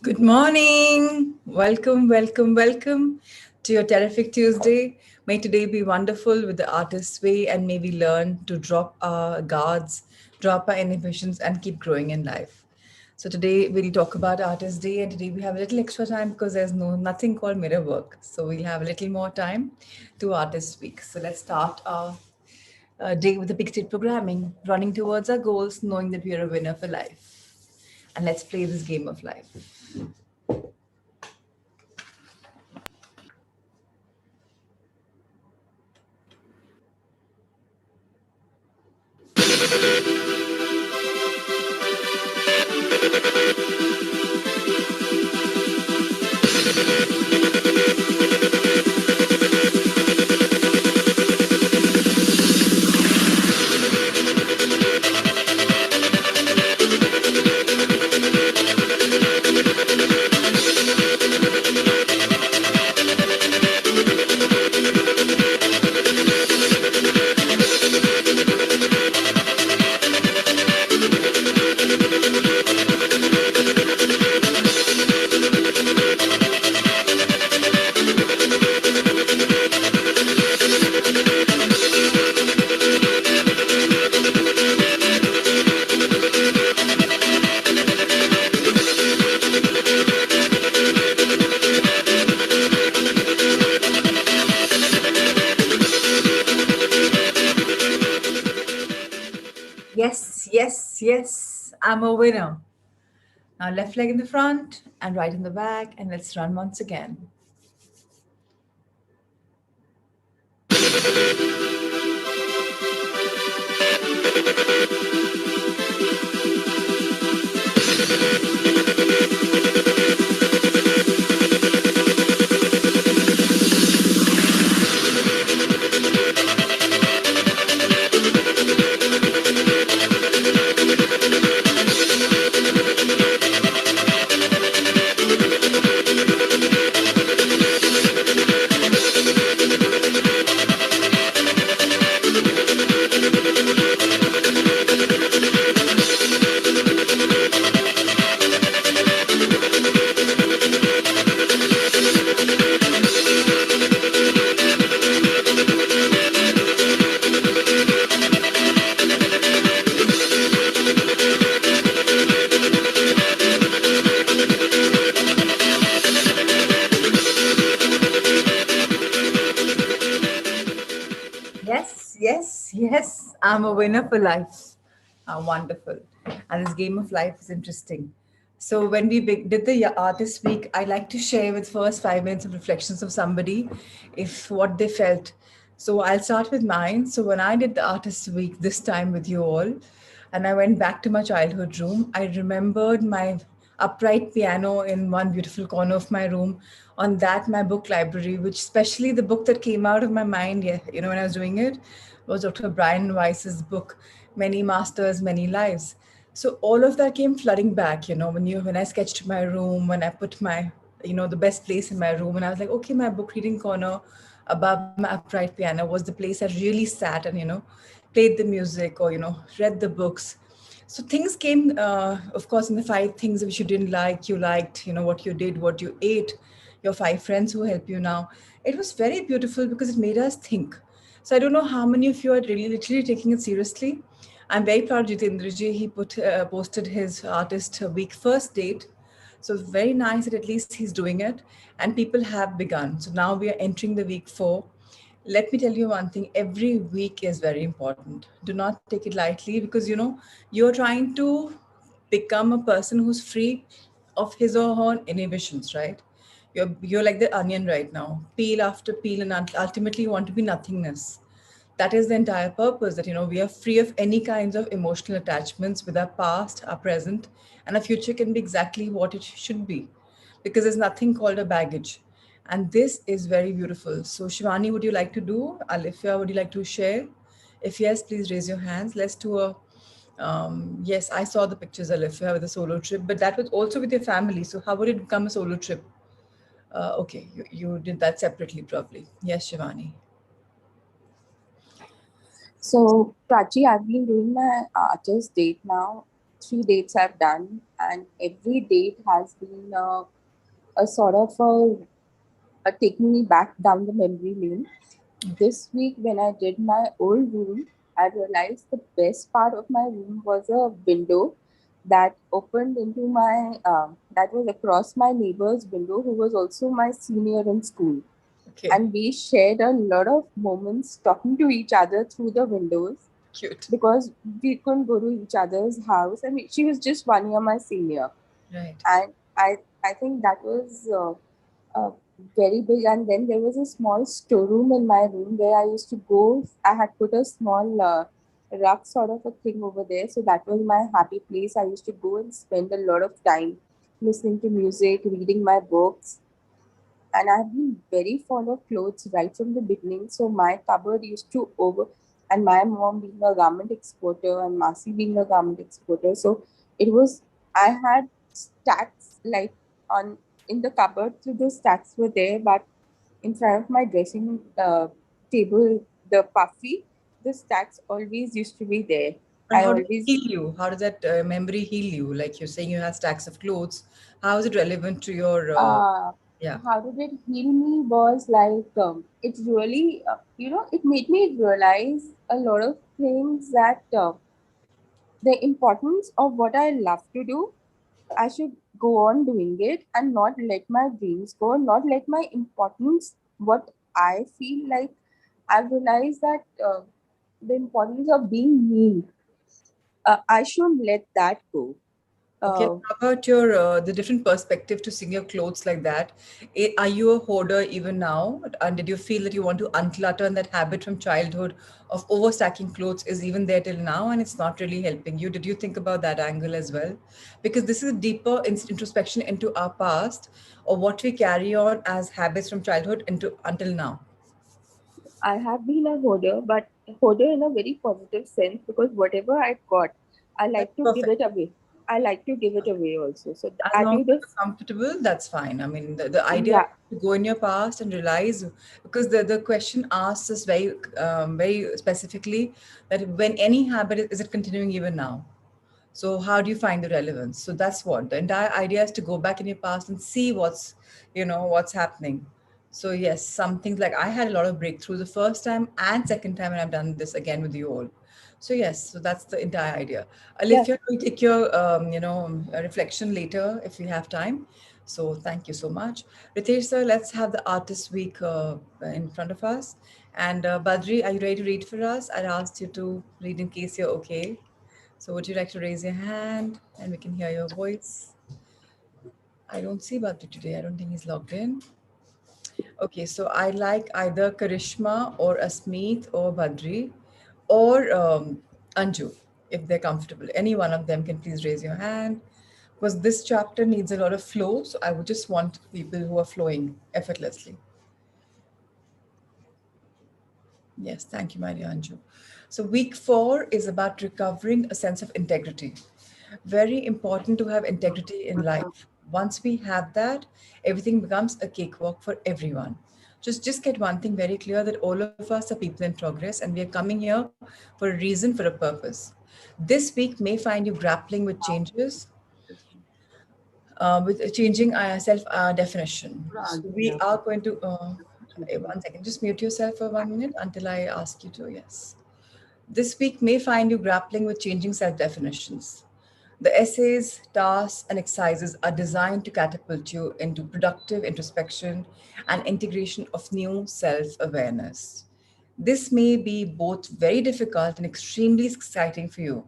Good morning. Welcome, welcome, welcome to your terrific Tuesday. May today be wonderful with the artist's way, and may we learn to drop our guards, drop our inhibitions, and keep growing in life. So today we'll talk about Artist Day, and today we have a little extra time because there's nothing called mirror work. So we'll have a little more time to Artist Week. So let's start our day with the big state programming, running towards our goals, knowing that we are a winner for life. And let's play this game of life. Yes, yes, yes, I'm a winner. Now, left leg in the front and right in the back, and let's run once again. Yes, yes, yes, I'm a winner for life. Wonderful. And this game of life is interesting. So, when we did the Artist Week, I like to share with first 5 minutes of reflections of somebody, if what they felt. So, I'll start with mine. So, when I did the Artist Week this time with you all, and I went back to my childhood room, I remembered my upright piano in one beautiful corner of my room. On that, my book library, which especially the book that came out of my mind, yeah, when I was doing it, was Dr. Brian Weiss's book, Many Masters, Many Lives. So all of that came flooding back, when I sketched my room, when I put my, the best place in my room, and I was like, okay, my book reading corner above my upright piano was the place I really sat and, played the music or, read the books. So things came, of course, in the five things which you didn't like, you liked, what you did, what you ate, your five friends who help you now. It was very beautiful because it made us think. So I don't know how many of you are really literally taking it seriously. I'm very proud of Jitendraji. He posted his artist week first date. So very nice that at least he's doing it, and people have begun. So now we are entering the week 4. Let me tell you one thing, every week is very important. Do not take it lightly because you're trying to become a person who's free of his or her inhibitions, right? You're like the onion right now, peel after peel, and ultimately you want to be nothingness. That is the entire purpose, that we are free of any kinds of emotional attachments with our past, our present, and our future can be exactly what it should be, because there's nothing called a baggage. And this is very beautiful. So Shivani, would you like to do? Alifia, would you like to share? If yes, please raise your hands. Let's do a yes, I saw the pictures, Alifia, with a solo trip, but that was also with your family. So how would it become a solo trip? Okay, you did that separately, probably. Yes, Shivani. So, Prachi, I've been doing my artist date now. three dates I've done, and every date has been a sort of taking me back down the memory lane. This week, when I did my old room, I realized the best part of my room was a window that opened into that was across my neighbor's window, who was also my senior in school. Okay, And we shared a lot of moments talking to each other through the windows cute. because we couldn't go to each other's house. I mean, she was just 1 year my senior, Right. and I think that was very big. And then there was a small storeroom in my room where I used to go. I had put a small rug sort of a thing over there, so that was my happy place. I used to go and spend a lot of time listening to music, reading my books, and I've been very fond of clothes right from the beginning. So my cupboard used to over, and my mom being a garment exporter and Masi being a garment exporter, so it was I had stacks like on in the cupboard. So those stacks were there, but in front of my dressing table, the puffy, the stacks always used to be there. And I how did it always heal you? How does that memory heal you? Like you're saying you have stacks of clothes. How is it relevant to your, uh, yeah. how did it heal me was like it really it made me realize a lot of things that the importance of what I love to do. I should go on doing it and not let my dreams go, not let my importance, what I feel like. I've realized that the importance of being me, I shouldn't let that go. Okay, uh, how about your the different perspective to seeing your clothes like that? Are you a hoarder even now? And did you feel that you want to unclutter and that habit from childhood of overstacking clothes is even there till now and it's not really helping you? Did you think about that angle as well? Because this is a deeper introspection into our past or what we carry on as habits from childhood into until now. I have been a hoarder, but hoarder in a very positive sense because whatever I got, I That's like to give perfect. it away. I like to give it away also. So As I long as do this. you're comfortable, that's fine. I mean, the idea Yeah, is to go in your past and realize, because the question asks us very specifically that when any habit is it continuing even now? So how do you find the relevance? So that's what the entire idea is, to go back in your past and see what's happening. So yes, some things, like I had a lot of breakthroughs the first time and second time, and I've done this again with you all. So yes, so that's the entire idea. yeah, Alifia, we'll take your reflection later if we have time. So thank you so much. Ritesh sir, let's have the artist week in front of us. And Badri, are you ready to read for us? I asked you to read in case you're okay. So would you like to raise your hand and we can hear your voice? I don't see Badri today. I don't think he's logged in. Okay, so I like either Karishma or Asmeet or Badri or Anju if they're comfortable. Any one of them can please raise your hand because this chapter needs a lot of flow. So I would just want people who are flowing effortlessly. Yes, thank you, my dear Anju. So, week 4 is about recovering a sense of integrity. Very important to have integrity in life. Once we have that, everything becomes a cakewalk for everyone. Just get one thing very clear, that all of us are people in progress and we are coming here for a reason, for a purpose. This week may find you grappling with changes, with changing self definition. So we are going to, one second, just mute yourself for 1 minute until I ask you to, yes. This week may find you grappling with changing self definitions. The essays, tasks, and exercises are designed to catapult you into productive introspection and integration of new self awareness. This may be both very difficult and extremely exciting for you.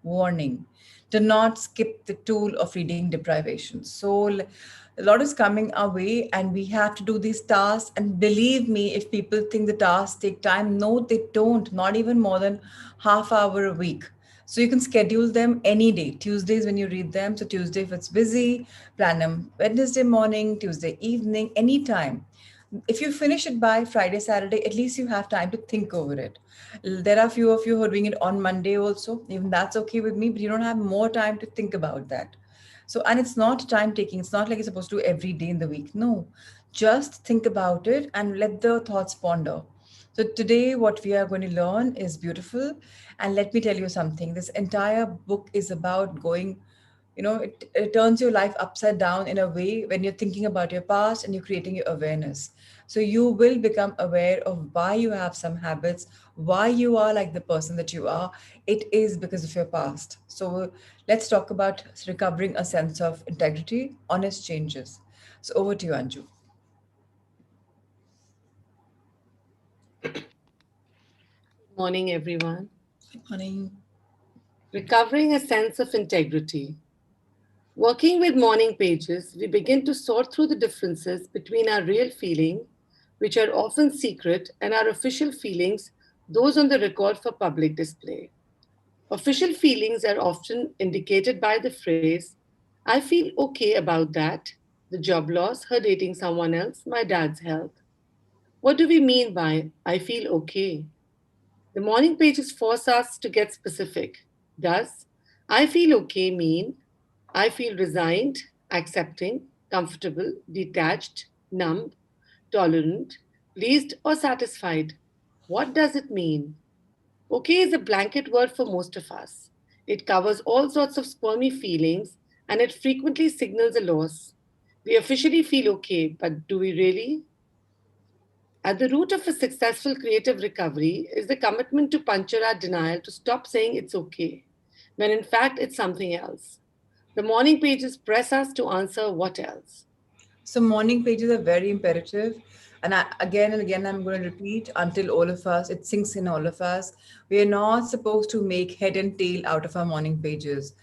Warning: do not skip the tool of reading deprivation. So, a lot is coming our way, and we have to do these tasks. And believe me, if people think the tasks take time, no, they don't, not even more than half hour a week. So you can schedule them any day. Tuesdays when you read them. So Tuesday if it's busy, plan them Wednesday morning, Tuesday evening, anytime. If you finish it by Friday, Saturday, at least you have time to think over it. There are few of you who are doing it on Monday also. Even that's okay with me, but you don't have more time to think about that. So, and it's not time taking. It's not like you're supposed to do every day in the week. No, just think about it and let the thoughts ponder. So today, what we are going to learn is beautiful. And let me tell you something, this entire book is about going, it turns your life upside down in a way when you're thinking about your past and you're creating your awareness. So you will become aware of why you have some habits, why you are like the person that you are. It is because of your past. So let's talk about recovering a sense of integrity, honest changes. So over to you, Anju. Morning, everyone. Morning. Recovering a sense of integrity. Working with morning pages, we begin to sort through the differences between our real feeling, which are often secret, and our official feelings, those on the record for public display. Official feelings are often indicated by the phrase, I feel okay about that, the job loss, her dating someone else, my dad's health. What do we mean by I feel okay? The morning pages force us to get specific. Does I feel okay mean I feel resigned, accepting, comfortable, detached, numb, tolerant, pleased, or satisfied? What does it mean? Okay is a blanket word for most of us. It covers all sorts of squirmy feelings and it frequently signals a loss. We officially feel okay, but do we really? At the root of a successful creative recovery is the commitment to puncture our denial to stop saying it's okay, when in fact it's something else. The morning pages press us to answer what else. So morning pages are very imperative. And again and again, I'm going to repeat until all of us, it sinks in all of us. We are not supposed to make head and tail out of our morning pages.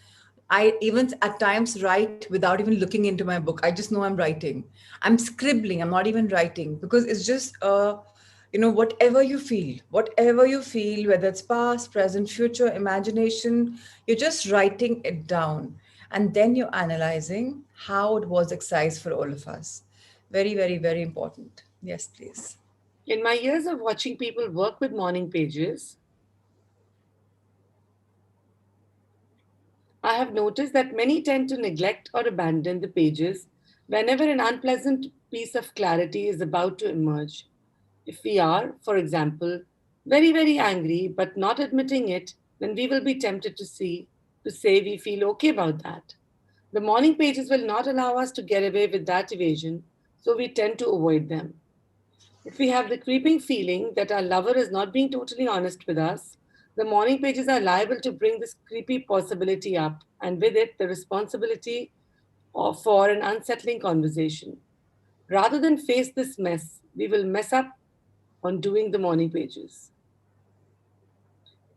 I even at times write without even looking into my book. I just know I'm writing. I'm scribbling. I'm not even writing because it's just whatever you feel, whether it's past, present, future, imagination, you're just writing it down, and then you're analyzing how it was exercised for all of us. Very, very, very important. Yes, please. In my years of watching people work with morning pages, I have noticed that many tend to neglect or abandon the pages whenever an unpleasant piece of clarity is about to emerge. If we are, for example, very, very angry but not admitting it, then we will be tempted to say we feel okay about that. The morning pages will not allow us to get away with that evasion, so we tend to avoid them. If we have the creeping feeling that our lover is not being totally honest with us, the morning pages are liable to bring this creepy possibility up, and with it, the responsibility for an unsettling conversation. Rather than face this mess, we will mess up on doing the morning pages.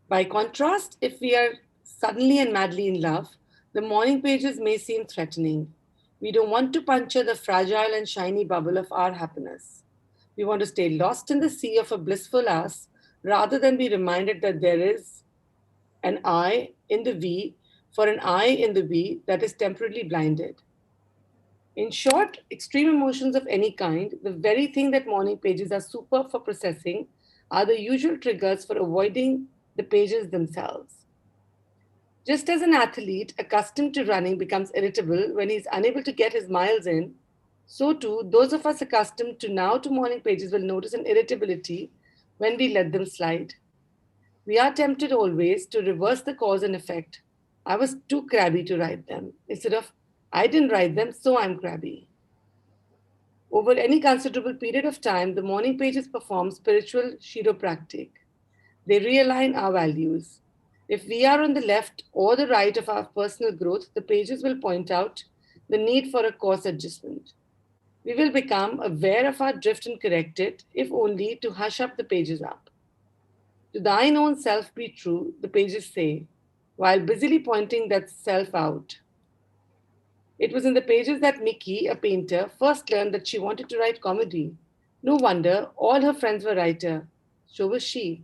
By contrast, if we are suddenly and madly in love, the morning pages may seem threatening. We don't want to puncture the fragile and shiny bubble of our happiness. We want to stay lost in the sea of a blissful us rather than be reminded that there is an I in the we for an I in the we that is temporarily blinded. In short, extreme emotions of any kind, the very thing that morning pages are super for processing, are the usual triggers for avoiding the pages themselves. Just as an athlete accustomed to running becomes irritable when he is unable to get his miles in, so too those of us accustomed to now to morning pages will notice an irritability when we let them slide. We are tempted always to reverse the cause and effect. I was too crabby to write them, instead of I didn't write them, so I'm crabby. Over any considerable period of time, the morning pages perform spiritual chiropractic. They realign our values. If we are on the left or the right of our personal growth, the pages will point out the need for a course adjustment. We will become aware of our drift and correct it, if only to hush up the pages up. To thine own self be true, the pages say, while busily pointing that self out. It was in the pages that Mickey, a painter, first learned that she wanted to write comedy. No wonder all her friends were writers. So was she.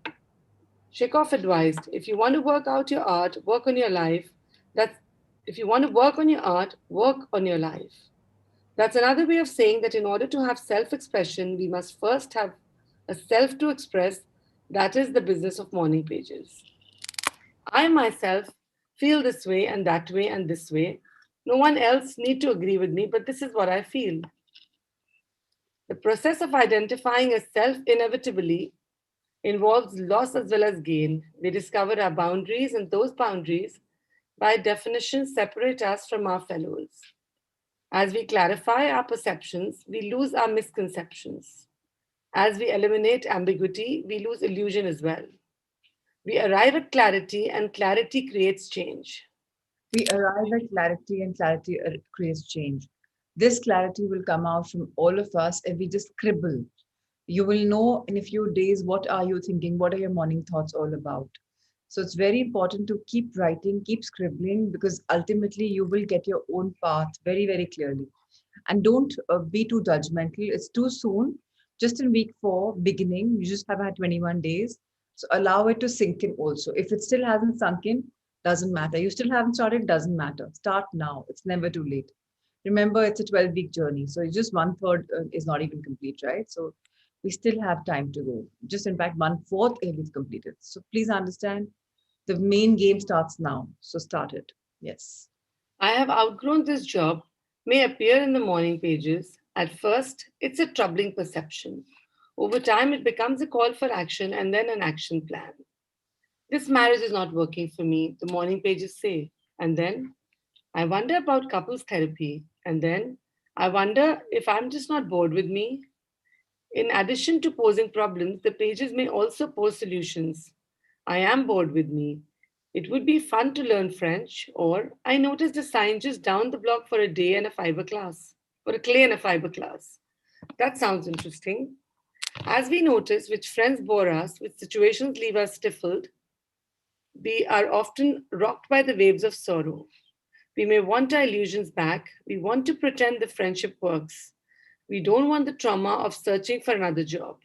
Chekhov advised, if you want to work out your art, work on your life. That's if you want to work on your art, work on your life. That's another way of saying that in order to have self-expression, we must first have a self to express. That is the business of morning pages. I myself feel this way and that way and this way. No one else need to agree with me, but this is what I feel. The process of identifying a self inevitably involves loss as well as gain. We discover our boundaries, and those boundaries, by definition, separate us from our fellows. As we clarify our perceptions, we lose our misconceptions. As we eliminate ambiguity, we lose illusion as well. We arrive at clarity, and clarity creates change. We arrive at clarity, and clarity creates change. This clarity will come out from all of us if we just scribble. You will know in a few days what are you thinking, what are your morning thoughts all about. So it's very important to keep writing, keep scribbling, because ultimately you will get your own path very, very clearly. And don't be too judgmental. It's too soon. Just in week 4, beginning, you just have had 21 days. So allow it to sink in also. If it still hasn't sunk in, doesn't matter. You still haven't started, doesn't matter. Start now. It's never too late. Remember, it's a 12-week journey. So it's just one third is not even complete, right? So we still have time to go. Just in fact, one fourth is completed. So please understand the main game starts now. So start it. Yes. I have outgrown this job may appear in the morning pages. At first, it's a troubling perception. Over time, it becomes a call for action and then an action plan. This marriage is not working for me, the morning pages say. And then, I wonder about couples therapy. And then, I wonder if I'm just not bored with me. In addition to posing problems, the pages may also pose solutions. I am bored with me. It would be fun to learn French, or I noticed a sign just down the block for a day and a fiber class, for a clay and a fiber class. That sounds interesting. As we notice which friends bore us, which situations leave us stifled, we are often rocked by the waves of sorrow. We may want our illusions back. We want to pretend the friendship works. We don't want the trauma of searching for another job.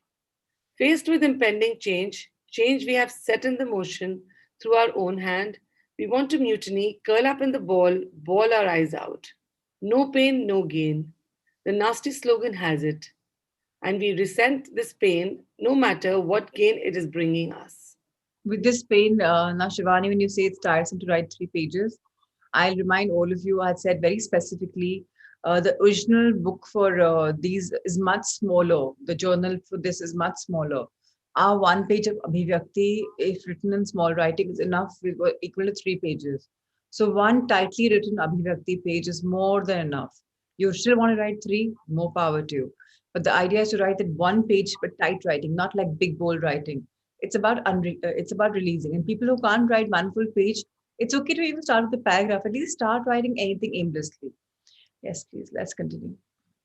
Faced with impending change, change we have set in the motion through our own hand, we want to mutiny, curl up in the ball, bawl our eyes out. No pain, no gain. The nasty slogan has it. And we resent this pain no matter what gain it is bringing us. With this pain, now Shivani, when you say it's tiresome to write 3 pages, I'll remind all of you, I had said very specifically, the original book for these is much smaller. The journal for this is much smaller. Our one page of Abhivyakti, if written in small writing, is enough, equal to 3 pages. So one tightly written Abhivyakti page is more than enough. You still want to write 3, more power to you. But the idea is to write that one page, but tight writing, not like big bold writing. It's about releasing. And people who can't write one full page, it's okay to even start with the paragraph. At least start writing anything aimlessly. Yes, please. Let's continue.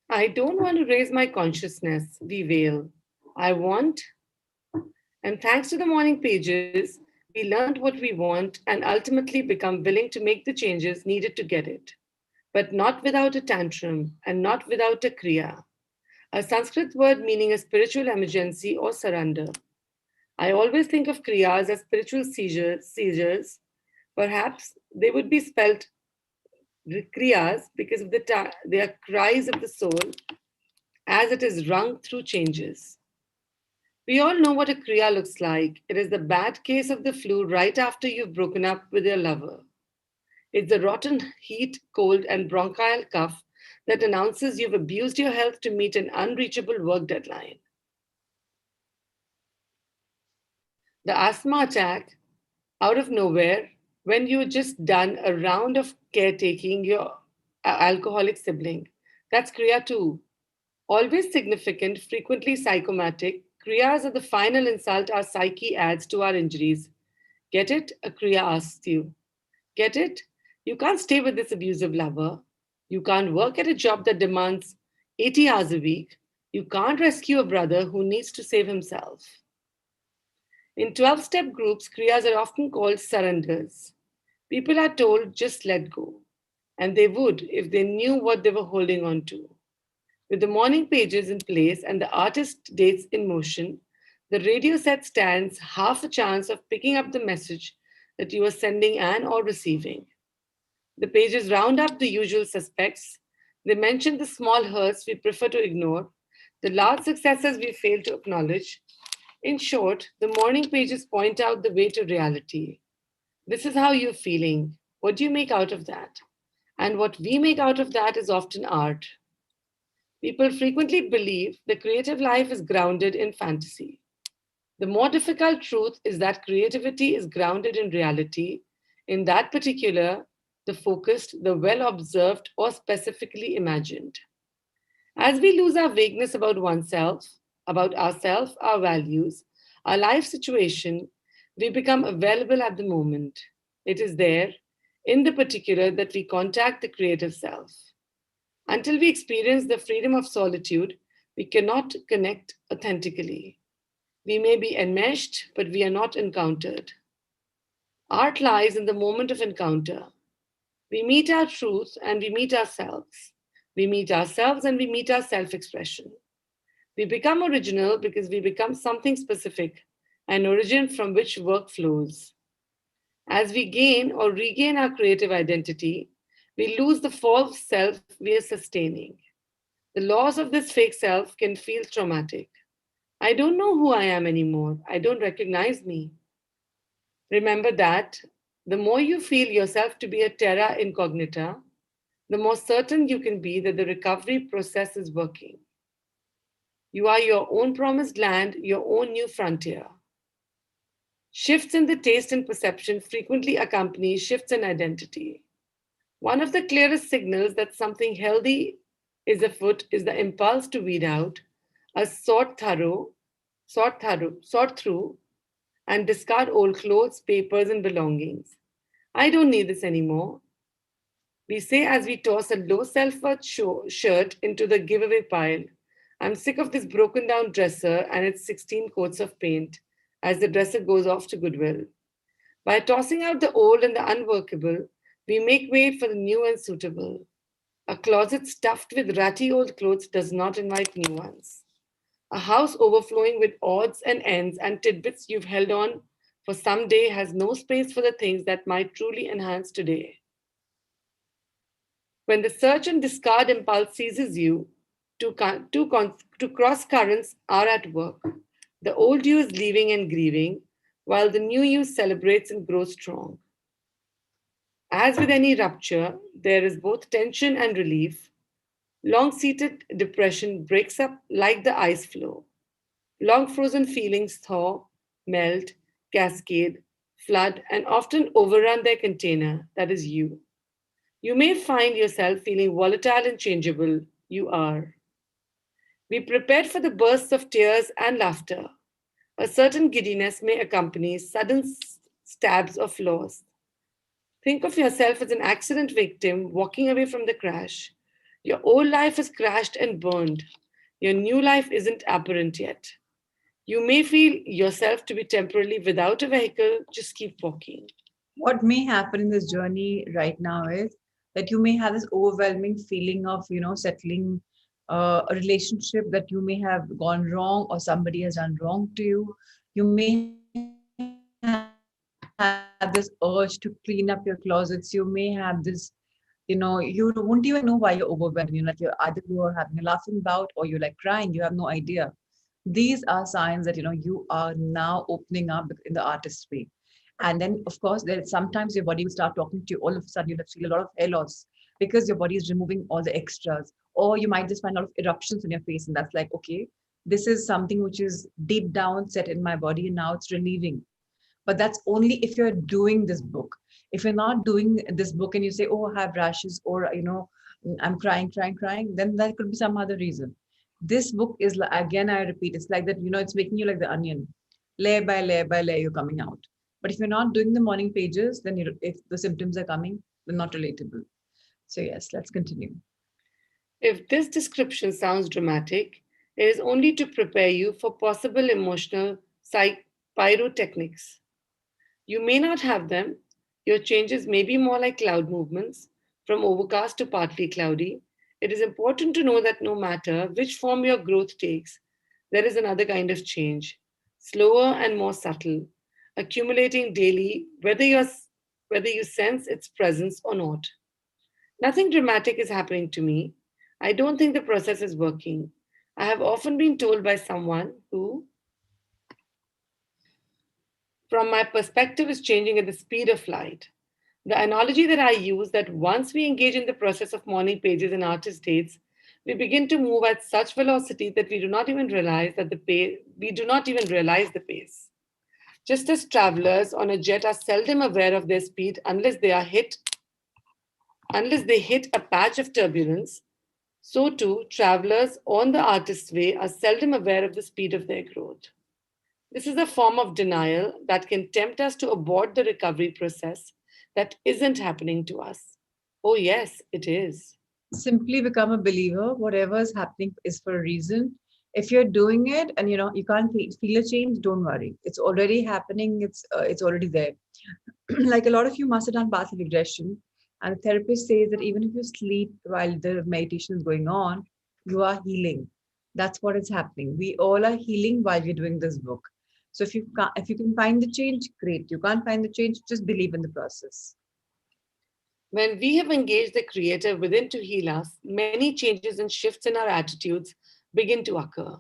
I don't want to raise my consciousness, we wail. I want, and thanks to the morning pages, we learned what we want and ultimately become willing to make the changes needed to get it. But not without a tantrum and not without a kriya, a Sanskrit word meaning a spiritual emergency or surrender. I always think of kriyas as spiritual seizures. Perhaps they would be spelled kriyas because of they are cries of the soul as it is wrung through changes. We all know what a kriya looks like. It is the bad case of the flu right after you've broken up with your lover. It's the rotten heat, cold, and bronchial cough that announces you've abused your health to meet an unreachable work deadline. The asthma attack out of nowhere when you just done a round of caretaking your alcoholic sibling. That's Kriya too. Always significant, frequently psychomatic, Kriyas are the final insult our psyche adds to our injuries. Get it? A Kriya asks you. Get it? You can't stay with this abusive lover. You can't work at a job that demands 80 hours a week. You can't rescue a brother who needs to save himself. In 12-step groups, Kriyas are often called surrenders. People are told just let go. And they would if they knew what they were holding on to. With the morning pages in place and the artist dates in motion, the radio set stands half a chance of picking up the message that you are sending and or receiving. The pages round up the usual suspects. They mention the small hurts we prefer to ignore, the large successes we fail to acknowledge. In short, the morning pages point out the way to reality. This is how you're feeling. What do you make out of that? And what we make out of that is often art. People frequently believe the creative life is grounded in fantasy. The more difficult truth is that creativity is grounded in reality, in that particular, the focused, the well observed, or specifically imagined. As we lose our vagueness about oneself, about ourselves, our values, our life situation, we become available at the moment. It is there, in the particular, that we contact the creative self. Until we experience the freedom of solitude, we cannot connect authentically. We may be enmeshed, but we are not encountered. Art lies in the moment of encounter. We meet our truth and we meet ourselves. We meet ourselves and we meet our self expression. We become original because we become something specific, an origin from which work flows. As we gain or regain our creative identity, we lose the false self we are sustaining. The loss of this fake self can feel traumatic. I don't know who I am anymore. I don't recognize me. Remember that the more you feel yourself to be a terra incognita, the more certain you can be that the recovery process is working. You are your own promised land, your own new frontier. Shifts in the taste and perception frequently accompany shifts in identity. One of the clearest signals that something healthy is afoot is the impulse to weed out, a sort through, and discard old clothes, papers, and belongings. I don't need this anymore. We say as we toss a low self worth shirt into the giveaway pile. I'm sick of this broken down dresser and its 16 coats of paint as the dresser goes off to Goodwill. By tossing out the old and the unworkable, we make way for the new and suitable. A closet stuffed with ratty old clothes does not invite new ones. A house overflowing with odds and ends and tidbits you've held on for some day has no space for the things that might truly enhance today. When the search and discard impulse seizes you, two cross currents are at work. The old you is leaving and grieving, while the new you celebrates and grows strong. As with any rupture, there is both tension and relief. Long seated depression breaks up like the ice flow. Long frozen feelings thaw, melt, cascade, flood, and often overrun their container, that is you. You may find yourself feeling volatile and changeable. You are. Be prepared for the bursts of tears and laughter. A certain giddiness may accompany sudden stabs of loss. Think of yourself as an accident victim walking away from the crash. Your old life has crashed and burned. Your new life isn't apparent yet. You may feel yourself to be temporarily without a vehicle, just keep walking. What may happen in this journey right now is that you may have this overwhelming feeling of, settling a relationship that you may have gone wrong or somebody has done wrong to you. You may have this urge to clean up your closets. You may have this, you won't even know why you're overwhelmed. Like you're either you are having a laughing bout or you're like crying. You have no idea. These are signs that you are now opening up in the artist's way. And then, of course, there sometimes your body will start talking to you. All of a sudden, you'll feel a lot of hair loss because your body is removing all the extras. Or you might just find a lot of eruptions in your face, and that's like, okay, this is something which is deep down set in my body, and now it's relieving. But that's only if you're doing this book. If you're not doing this book and you say, oh, I have rashes, or I'm crying, then that could be some other reason. This book is again, I repeat, it's like that, it's making you like the onion, layer by layer by layer, you're coming out. But if you're not doing the morning pages, then if the symptoms are coming, they're not relatable. So yes, let's continue. If this description sounds dramatic, it is only to prepare you for possible emotional pyrotechnics. You may not have them. Your changes may be more like cloud movements, from overcast to partly cloudy. It is important to know that no matter which form your growth takes, there is another kind of change, slower and more subtle, accumulating daily, whether you sense its presence or not. Nothing dramatic is happening to me. I don't think the process is working. I have often been told by someone who, from my perspective, is changing at the speed of light. The analogy that I use that once we engage in the process of morning pages and artist dates, We begin to move at such velocity that we do not even realize that the pace we do not even realize the pace. Just as travelers on a jet are seldom aware of their speed unless they hit a patch of turbulence, so too travelers on the artist's way are seldom aware of the speed of their growth. This is a form of denial that can tempt us to abort the recovery process that isn't happening to us. Oh, yes, it is. Simply become a believer. Whatever is happening is for a reason. If you're doing it and you can't feel a change, don't worry. It's already happening. It's already there. Like a lot of you must have done passive regression, and the therapist says that even if you sleep while the meditation is going on, you are healing. That's what is happening. We all are healing while we're doing this book. So if you can find the change, great. You can't find the change, just believe in the process. When we have engaged the Creator within to heal us, many changes and shifts in our attitudes begin to occur.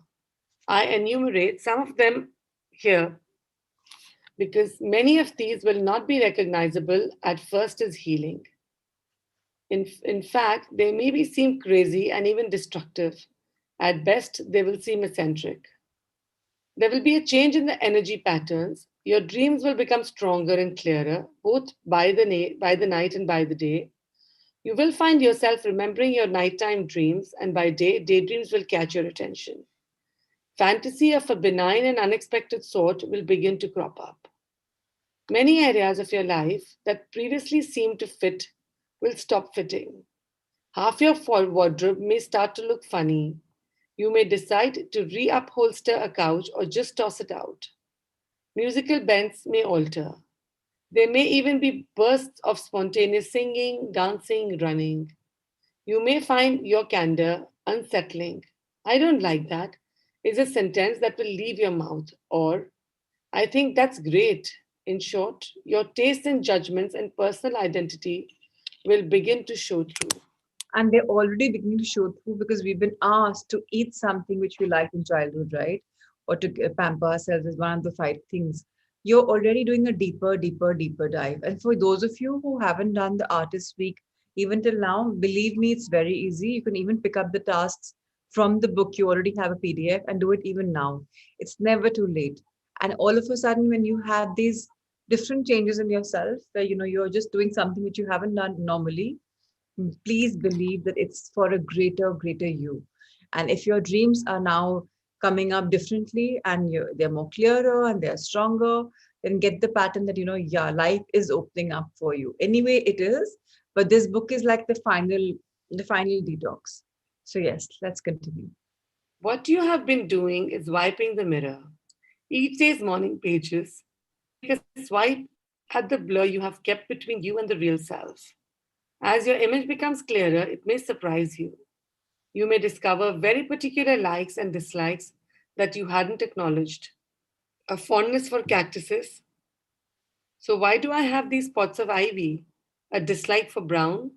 I enumerate some of them here because many of these will not be recognizable at first as healing. In fact, they maybe seem crazy and even destructive. At best, they will seem eccentric. There will be a change in the energy patterns. Your dreams will become stronger and clearer, both by the night and by the day. You will find yourself remembering your nighttime dreams, and by day, daydreams will catch your attention. Fantasy of a benign and unexpected sort will begin to crop up. Many areas of your life that previously seemed to fit will stop fitting. Half your fall wardrobe may start to look funny. You may decide to reupholster a couch or just toss it out. Musical bents may alter. There may even be bursts of spontaneous singing, dancing, running. You may find your candor unsettling. I don't like that is a sentence that will leave your mouth, or I think that's great. In short, your tastes and judgments and personal identity will begin to show through. And they're already beginning to show through because we've been asked to eat something which we like in childhood, right? Or to pamper ourselves is one of the five things. You're already doing a deeper dive. And for those of you who haven't done the artist week even till now, believe me, it's very easy. You can even pick up the tasks from the book. You already have a PDF and do it even now. It's never too late. And all of a sudden, when you have these different changes in yourself, where you're just doing something which you haven't done normally, please believe that it's for a greater you. And if your dreams are now coming up differently and they're more clearer and they're stronger, then get the pattern that yeah, life is opening up for you anyway. It is, but this book is like the final detox. So yes, let's continue. What you have been doing is wiping the mirror. Each day's morning pages take a swipe at the blur you have kept between you and the real self. As your image becomes clearer, it may surprise you. You may discover very particular likes and dislikes that you hadn't acknowledged. A fondness for cactuses. So, why do I have these spots of ivy? A dislike for brown?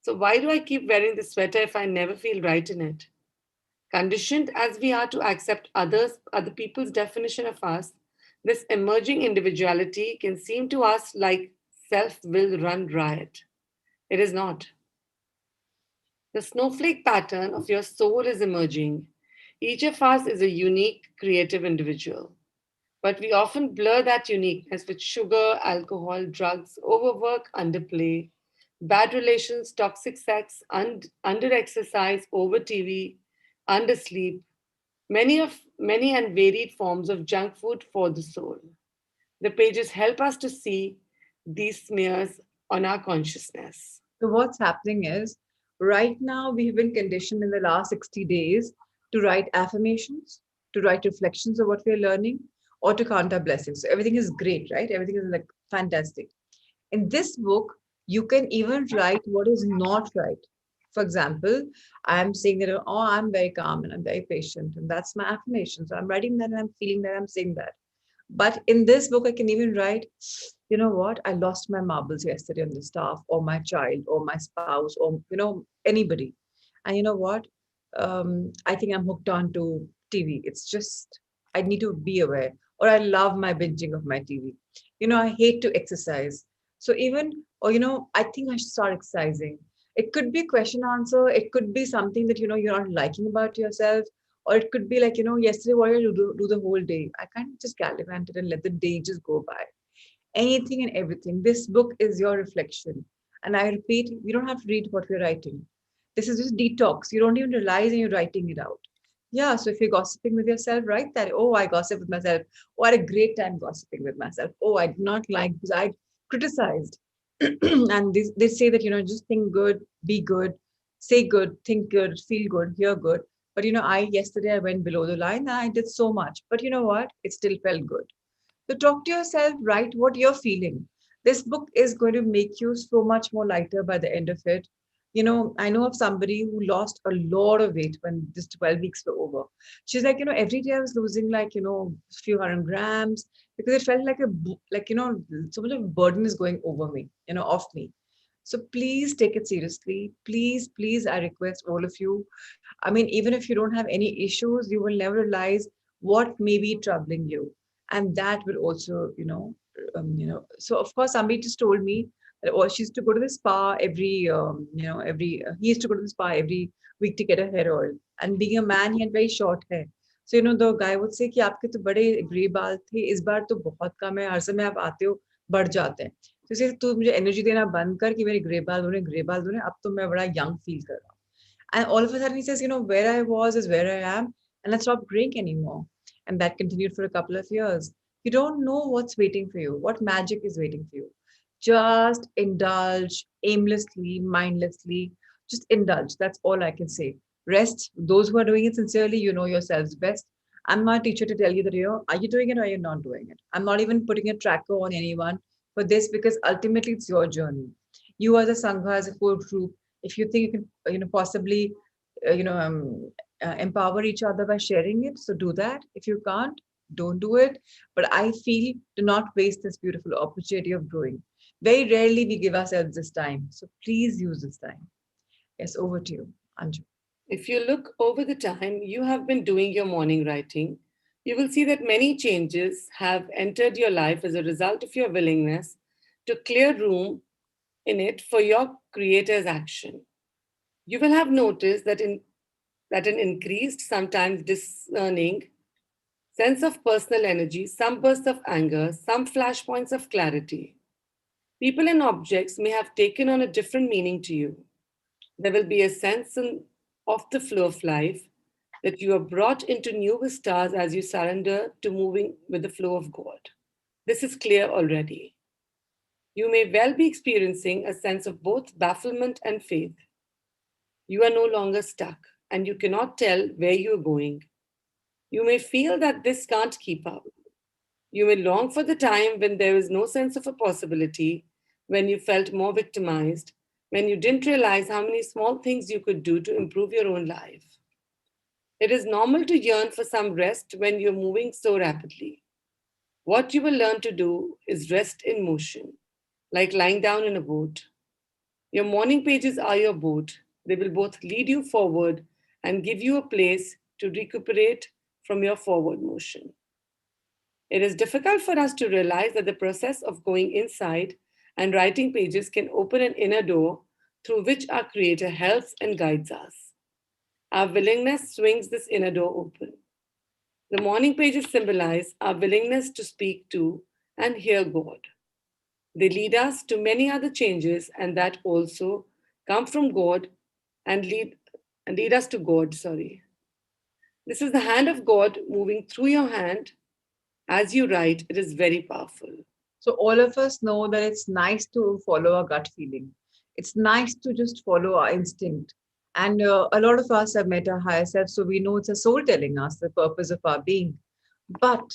So, why do I keep wearing this sweater if I never feel right in it? Conditioned as we are to accept other people's definition of us, this emerging individuality can seem to us like self will run riot. It is not. The snowflake pattern of your soul is emerging. Each of us is a unique, creative individual. But we often blur that uniqueness with sugar, alcohol, drugs, overwork, underplay, bad relations, toxic sex, under exercise, over TV, undersleep, many and varied forms of junk food for the soul. The pages help us to see these smears on our consciousness. So what's happening is right now we have been conditioned in the last 60 days to write affirmations, to write reflections of what we're learning, or to count our blessings. So everything is great, right? Everything is like fantastic. In this book, you can even write what is not right. For example, I'm saying that, oh, I'm very calm and I'm very patient, and that's my affirmation. So I'm writing that and I'm feeling that I'm saying that. But in this book, I can even write, you know what, I lost my marbles yesterday on the staff, or my child, or my spouse, or, anybody. And you know what? I think I'm hooked on to TV. It's just, I need to be aware. Or I love my binging of my TV. I hate to exercise. So even, or, I think I should start exercising. It could be question answer. It could be something that, you're not liking about yourself. Or it could be like, yesterday, what did you do the whole day? I can't just gallivant it and let the day just go by. Anything and everything. This book is your reflection. And I repeat, you don't have to read what we're writing. This is just detox. You don't even realize and you're writing it out. Yeah, so if you're gossiping with yourself, write that. Oh, I gossip with myself. Oh, I had a great time gossiping with myself. Oh, I did not like because I criticized. And they say that, just think good, be good, say good, think good, feel good, hear good. But, yesterday I went below the line and I did so much. But you know what? It still felt good. So talk to yourself, write what you're feeling. This book is going to make you so much more lighter by the end of it. I know of somebody who lost a lot of weight when this 12 weeks were over. She's like, every day I was losing like, a few hundred grams because it felt like so much of burden is going over me, off me. So please take it seriously. Please, please, I request all of you. I mean, even if you don't have any issues, you will never realize what may be troubling you, and that will also, So of course, somebody just told me that, oh, she used to go to the spa every, he used to go to the spa every week to get a hair oil. And being a man, he had very short hair. So the guy would say कि आपके तो बड़े grey बाल थे, इस बार तो बहुत कम है, हर समय आप आते हो बढ़ जाते हैं. तो इसे तू मुझे एनर्जी देना बंद कर कि मेरे ग्रे बाल हो रहे हैं, अब तो मैं बड़ा यंग फील कर रहा हूँ. And all of a sudden he says, where I was is where I am, and I stopped graying anymore. And that continued for a couple of years. You don't know what's waiting for you, what magic is waiting for you. Just indulge aimlessly, mindlessly. Just indulge. That's all I can say. Rest. Those who are doing it sincerely, you know yourselves best. I'm not a teacher to tell you that, are you doing it or are you not doing it? I'm not even putting a tracker on anyone for this because ultimately it's your journey. You as a Sangha, as a core group, if you think you can, possibly, empower each other by sharing it, so do that. If you can't, don't do it. But I feel do not waste this beautiful opportunity of growing. Very rarely we give ourselves this time. So please use this time. Yes, over to you, Anju. If you look over the time you have been doing your morning writing, you will see that many changes have entered your life as a result of your willingness to clear room in it for your creator's action. You will have noticed that an increased, sometimes discerning sense of personal energy, some bursts of anger, some flashpoints of clarity. People and objects may have taken on a different meaning to you. There will be a sense of the flow of life that you are brought into new vistas as you surrender to moving with the flow of God. This is clear already. You may well be experiencing a sense of both bafflement and faith. You are no longer stuck and you cannot tell where you are going. You may feel that this can't keep up. You may long for the time when there is no sense of a possibility, when you felt more victimized, when you didn't realize how many small things you could do to improve your own life. It is normal to yearn for some rest when you're moving so rapidly. What you will learn to do is rest in motion, like lying down in a boat. Your morning pages are your boat. They will both lead you forward and give you a place to recuperate from your forward motion. It is difficult for us to realize that the process of going inside and writing pages can open an inner door through which our Creator helps and guides us. Our willingness swings this inner door open. The morning pages symbolize our willingness to speak to and hear God. They lead us to many other changes and that also come from God and lead us to God, sorry. This is the hand of God moving through your hand as you write. It is very powerful. So all of us know that it's nice to follow our gut feeling. It's nice to just follow our instinct. And a lot of us have met our higher self, so we know it's a soul telling us the purpose of our being. But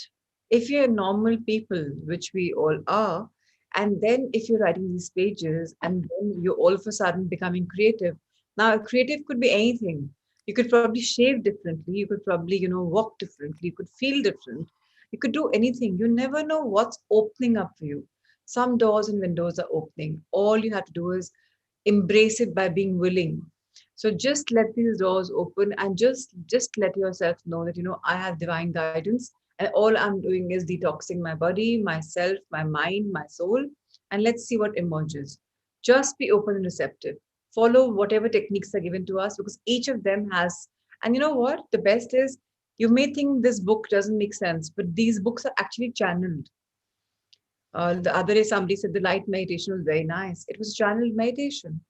if you're normal people, which we all are, and then if you're writing these pages and then you're all of a sudden becoming creative. Now, creative could be anything. You could probably shave differently. You could probably, walk differently. You could feel different. You could do anything. You never know what's opening up for you. Some doors and windows are opening. All you have to do is embrace it by being willing. So just let these doors open and just let yourself know that I have divine guidance and all I'm doing is detoxing my body, myself, my mind, my soul, and let's see what emerges. Just be open and receptive. follow whatever techniques are given to us because each of them has. And you know what? The best is you may think this book doesn't make sense, but these books are actually channeled. The other day, somebody said the light meditation was very nice. It was channeled meditation.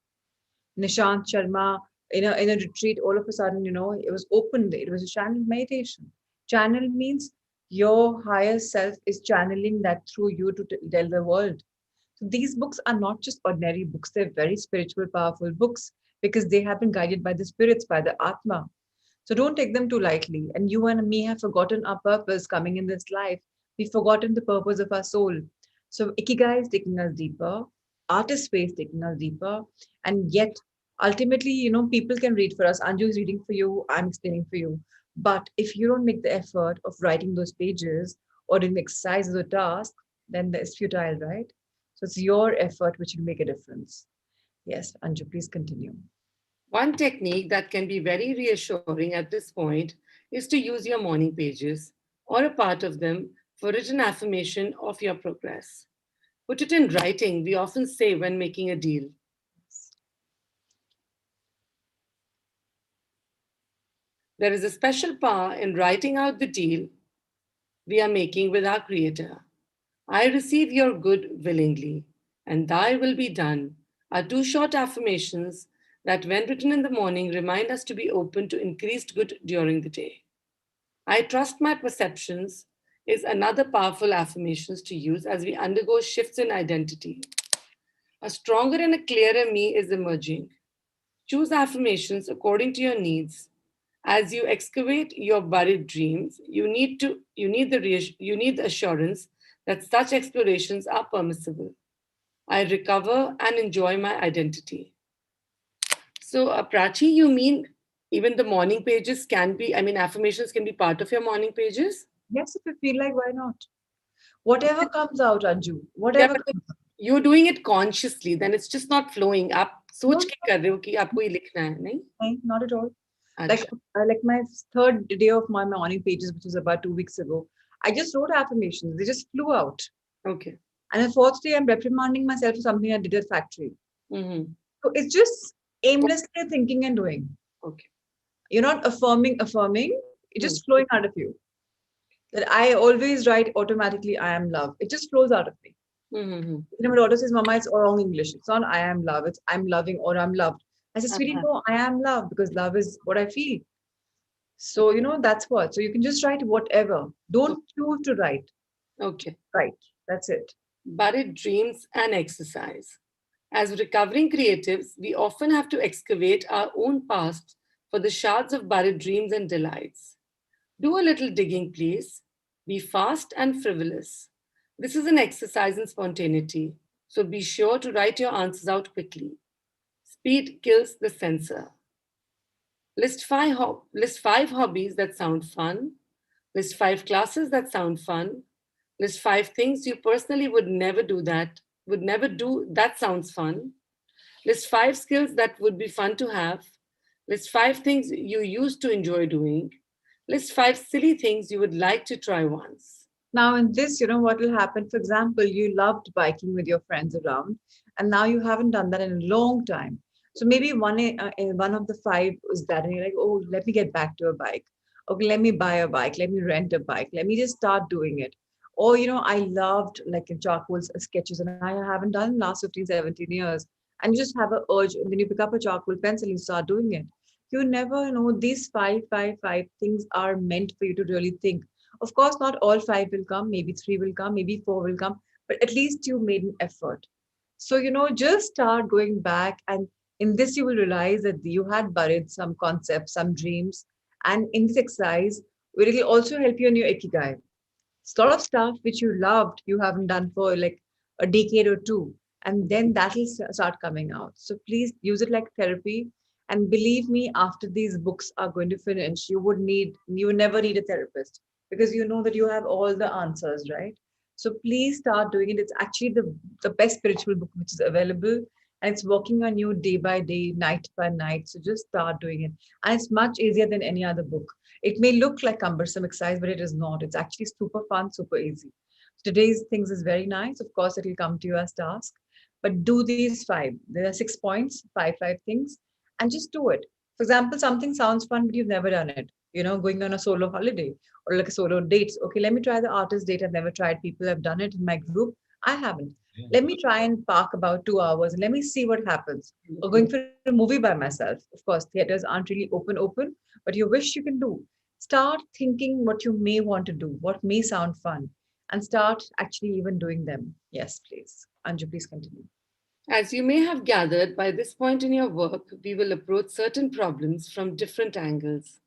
Nishant Sharma in a retreat, all of a sudden, it was opened. It was a channeled meditation. Channel means your higher self is channeling that through you to tell the world. So these books are not just ordinary books, they're very spiritual, powerful books because they have been guided by the spirits, by the Atma. So don't take them too lightly. And you and me have forgotten our purpose coming in this life. We've forgotten the purpose of our soul. So Ikigai is taking us deeper, artist way is taking us deeper, and yet ultimately, people can read for us. Anju is reading for you, I'm explaining for you. But if you don't make the effort of writing those pages or doing the exercise or the task, then it's futile, right? So it's your effort which will make a difference. Yes, Anju, please continue. One technique that can be very reassuring at this point is to use your morning pages or a part of them for written affirmation of your progress. Put it in writing, we often say when making a deal. There is a special power in writing out the deal we are making with our Creator. I receive your good willingly, and thy will be done are two short affirmations that, when written in the morning, remind us to be open to increased good during the day. I trust my perceptions is another powerful affirmation to use as we undergo shifts in identity. A stronger and a clearer me is emerging. Choose affirmations according to your needs. As you excavate your buried dreams, you need the assurance that such explorations are permissible. I recover and enjoy my identity. So, Prachi, you mean even the morning pages can be, I mean, affirmations can be part of your morning pages? Yes, if you feel like, why not? Whatever comes out, Anju, Yeah, whatever but if comes out. you're doing it consciously, then it's just not flowing. आप No, सोच के कर रहे हो कि आपको ये लिखना है, नहीं? not at all. Like, अच्छा, like my third day of my morning pages, which was about 2 weeks ago, I just wrote affirmations. They just flew out. okay. And the fourth day, I'm reprimanding myself for something I did at factory. Mm-hmm. So it's just aimlessly thinking and doing. Okay. You're not affirming. It's Mm-hmm. just flowing out of you. That I always write automatically, I am love. It just flows out of me. Mm-hmm. My daughter says, Mama, it's all wrong English. It's not I am love. It's I'm loving or I'm loved. I said, sweetie, Uh-huh. no, I am love because love is what I feel. So, that's what. So you can just write whatever. Don't choose to write. Okay. Write. That's it. Buried dreams and exercise. As recovering creatives, we often have to excavate our own past for the shards of buried dreams and delights. Do a little digging, please. Be fast and frivolous. This is an exercise in spontaneity, so be sure to write your answers out quickly. Speed kills the censor. List five hobbies that sound fun. List five classes that sound fun. List five things you personally would never do that sounds fun. List five skills that would be fun to have. List five things you used to enjoy doing. List five silly things you would like to try once. Now, in this, what will happen? For example, you loved biking with your friends around, and now you haven't done that in a long time. So maybe one of the five is that, and you're like, oh, let me get back to a bike. Okay, let me buy a bike. Let me rent a bike. Let me just start doing it. Or, I loved like charcoal sketches, and I haven't done in the last 15, 17 years. And you just have an urge, and then you pick up a charcoal pencil and start doing it. You never know these five things are meant for you to really think. Of course, not all five will come, maybe three will come, maybe four will come, but at least you made an effort. So, just start going back. And in this, you will realize that you had buried some concepts, some dreams. And in this exercise, it will also help you in your ikigai. It's a lot of stuff which you loved, you haven't done for like a decade or two. And then that will start coming out. So please use it like therapy. And believe me, after these books are going to finish, you would never need a therapist because you know that you have all the answers, right? So please start doing it. It's actually the best spiritual book which is available. And it's working on you day by day, night by night. So just start doing it. And it's much easier than any other book. It may look like cumbersome exercise, but it is not. It's actually super fun, super easy. Today's things is very nice. Of course, it will come to you as task. but do these five. There are 6 points, five things, and just do it. For example, something sounds fun, but you've never done it. Going on a solo holiday or like a solo dates. Okay, let me try the artist date. I've never tried. People have done it in my group. I haven't. Let me try and park about 2 hours and let me see what happens. Or going for a movie by myself. Of course, theaters aren't really open, but you wish you can do. Start thinking what you may want to do, what may sound fun, and start actually even doing them. Yes, please. Anju, please continue. As you may have gathered, by this point in your work, we will approach certain problems from different angles,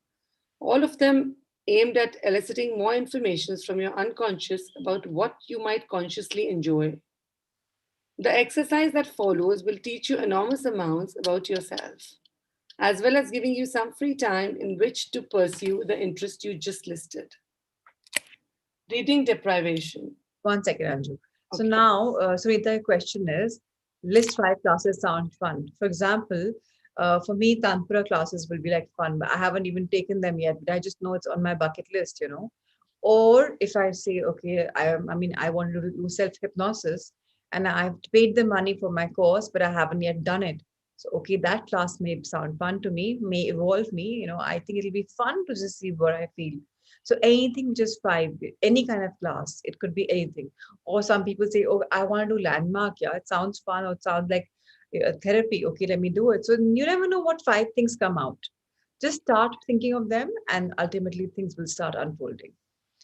all of them aimed at eliciting more information from your unconscious about what you might consciously enjoy. The exercise that follows will teach you enormous amounts about yourself, as well as giving you some free time in which to pursue the interest you just listed. Reading deprivation. 1 second, Anju. So Okay. now, Sunita, your question is list five classes sound fun. For example, for me, Tanpura classes will be like fun, but I haven't even taken them yet, but I just know it's on my bucket list. Or if I say, okay, I want to do self hypnosis and I've paid the money for my course, but I haven't yet done it. So, okay, that class may sound fun to me, may evolve me. I think it'll be fun to just see what I feel. So anything which is five, any kind of class, it could be anything. Or some people say, oh, I want to do landmark. Yeah, it sounds fun or it sounds like therapy. Okay, let me do it. So you never know what five things come out. Just start thinking of them and ultimately things will start unfolding.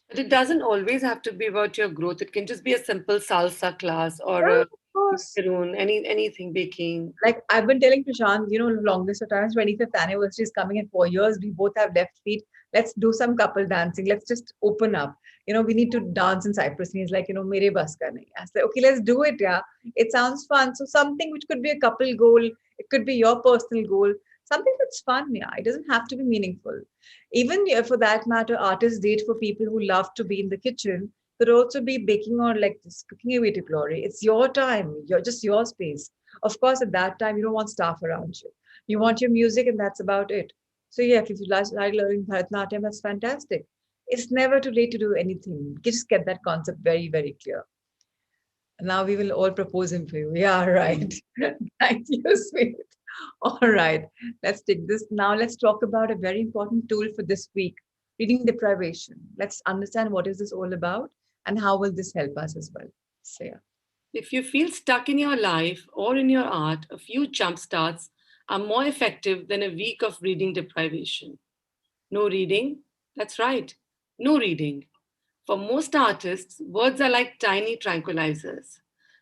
But it doesn't always have to be about your growth. It can just be a simple salsa class or Yeah, a of course. macaroon, anything baking. Like I've been telling Prashant, longest of times, 25th anniversary is coming in 4 years. We both have left feet. Let's do some couple dancing. Let's just open up. We need to dance in Cyprus. And he's like, mere bus ka nahi. I said, okay, let's do it. Yeah. It sounds fun. So something which could be a couple goal, it could be your personal goal, something that's fun. Yeah. It doesn't have to be meaningful. Even for that matter, artist date for people who love to be in the kitchen could also be baking or like just cooking away to glory. It's your time. You're just your space. Of course, at that time, you don't want staff around you. You want your music, and that's about it. So, yeah, if you like learning Bharatanatyam, that's fantastic. It's never too late to do anything. Just get that concept very, very clear. And now we will all propose him for you. Yeah, right. Thank you, sweet. All right. Let's take this. Now, let's talk about a very important tool for this week reading deprivation. Let's understand what is this all about and how will this help us as well. So, yeah. If you feel stuck in your life or in your art, a few jump starts are more effective than a week of reading deprivation. No reading? That's right, no reading. For most artists, words are like tiny tranquilizers.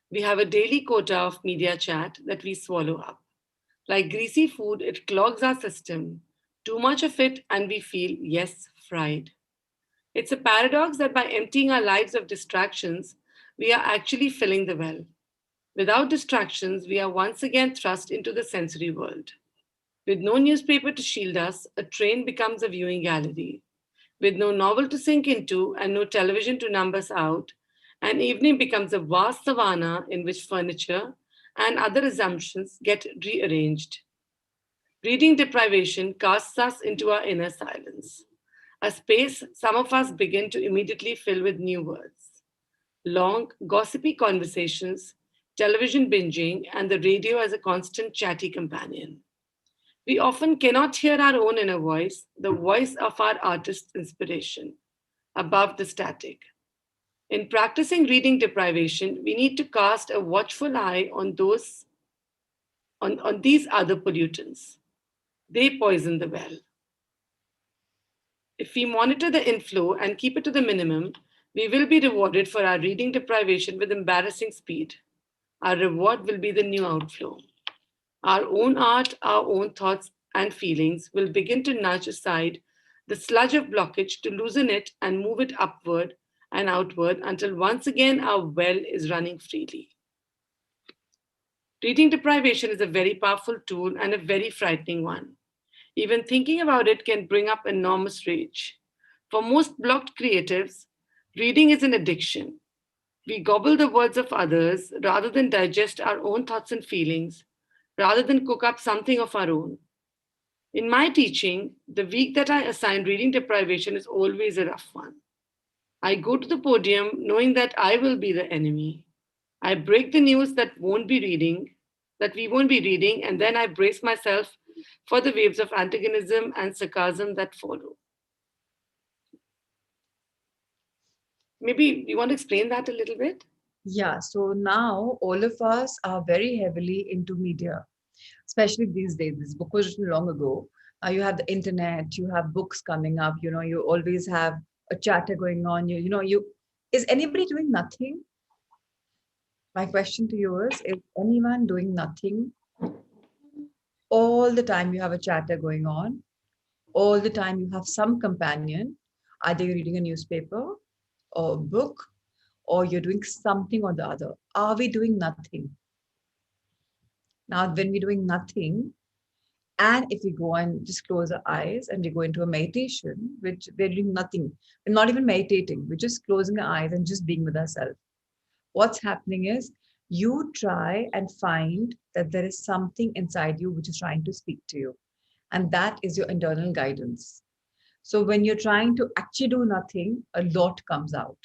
We have a daily quota of media chat that we swallow up. Like greasy food, it clogs our system. Too much of it, and we feel, yes, fried. It's a paradox that by emptying our lives of distractions, we are actually filling the well. Without distractions, we are once again thrust into the sensory world. With no newspaper to shield us, a train becomes a viewing gallery. With no novel to sink into and no television to numb us out, an evening becomes a vast savanna in which furniture and other assumptions get rearranged. Reading deprivation casts us into our inner silence, a space some of us begin to immediately fill with new words. Long, gossipy conversations, television binging, and the radio as a constant chatty companion. We often cannot hear our own inner voice, the voice of our artist's inspiration, above the static. In practicing reading deprivation, we need to cast a watchful eye on these other pollutants. They poison the well. If we monitor the inflow and keep it to the minimum, we will be rewarded for our reading deprivation with embarrassing speed. Our reward will be the new outflow. Our own art, our own thoughts and feelings will begin to nudge aside the sludge of blockage to loosen it and move it upward and outward until once again our well is running freely. Reading deprivation is a very powerful tool and a very frightening one. Even thinking about it can bring up enormous rage. For most blocked creatives, reading is an addiction. We gobble the words of others rather than digest our own thoughts and feelings, rather than cook up something of our own. In my teaching, the week that I assign reading deprivation is always a rough one. I go to the podium knowing that I will be the enemy. I break the news that we won't be reading, and then I brace myself for the waves of antagonism and sarcasm that follow. Maybe you want to explain that a little bit? Yeah, so now all of us are very heavily into media, especially these days. This book was written long ago. You have the internet, you have books coming up, you always have a chatter going on. Is anybody doing nothing? My question to you is anyone doing nothing? All the time you have a chatter going on, all the time you have some companion, either you're reading a newspaper or a book, or you're doing something or the other. Are we doing nothing? Now, when we're doing nothing, and if we go and just close our eyes and we go into a meditation, which we're doing nothing, we're not even meditating, we're just closing our eyes and just being with ourselves. What's happening is you try and find that there is something inside you which is trying to speak to you. And that is your internal guidance. So when you're trying to actually do nothing, a lot comes out.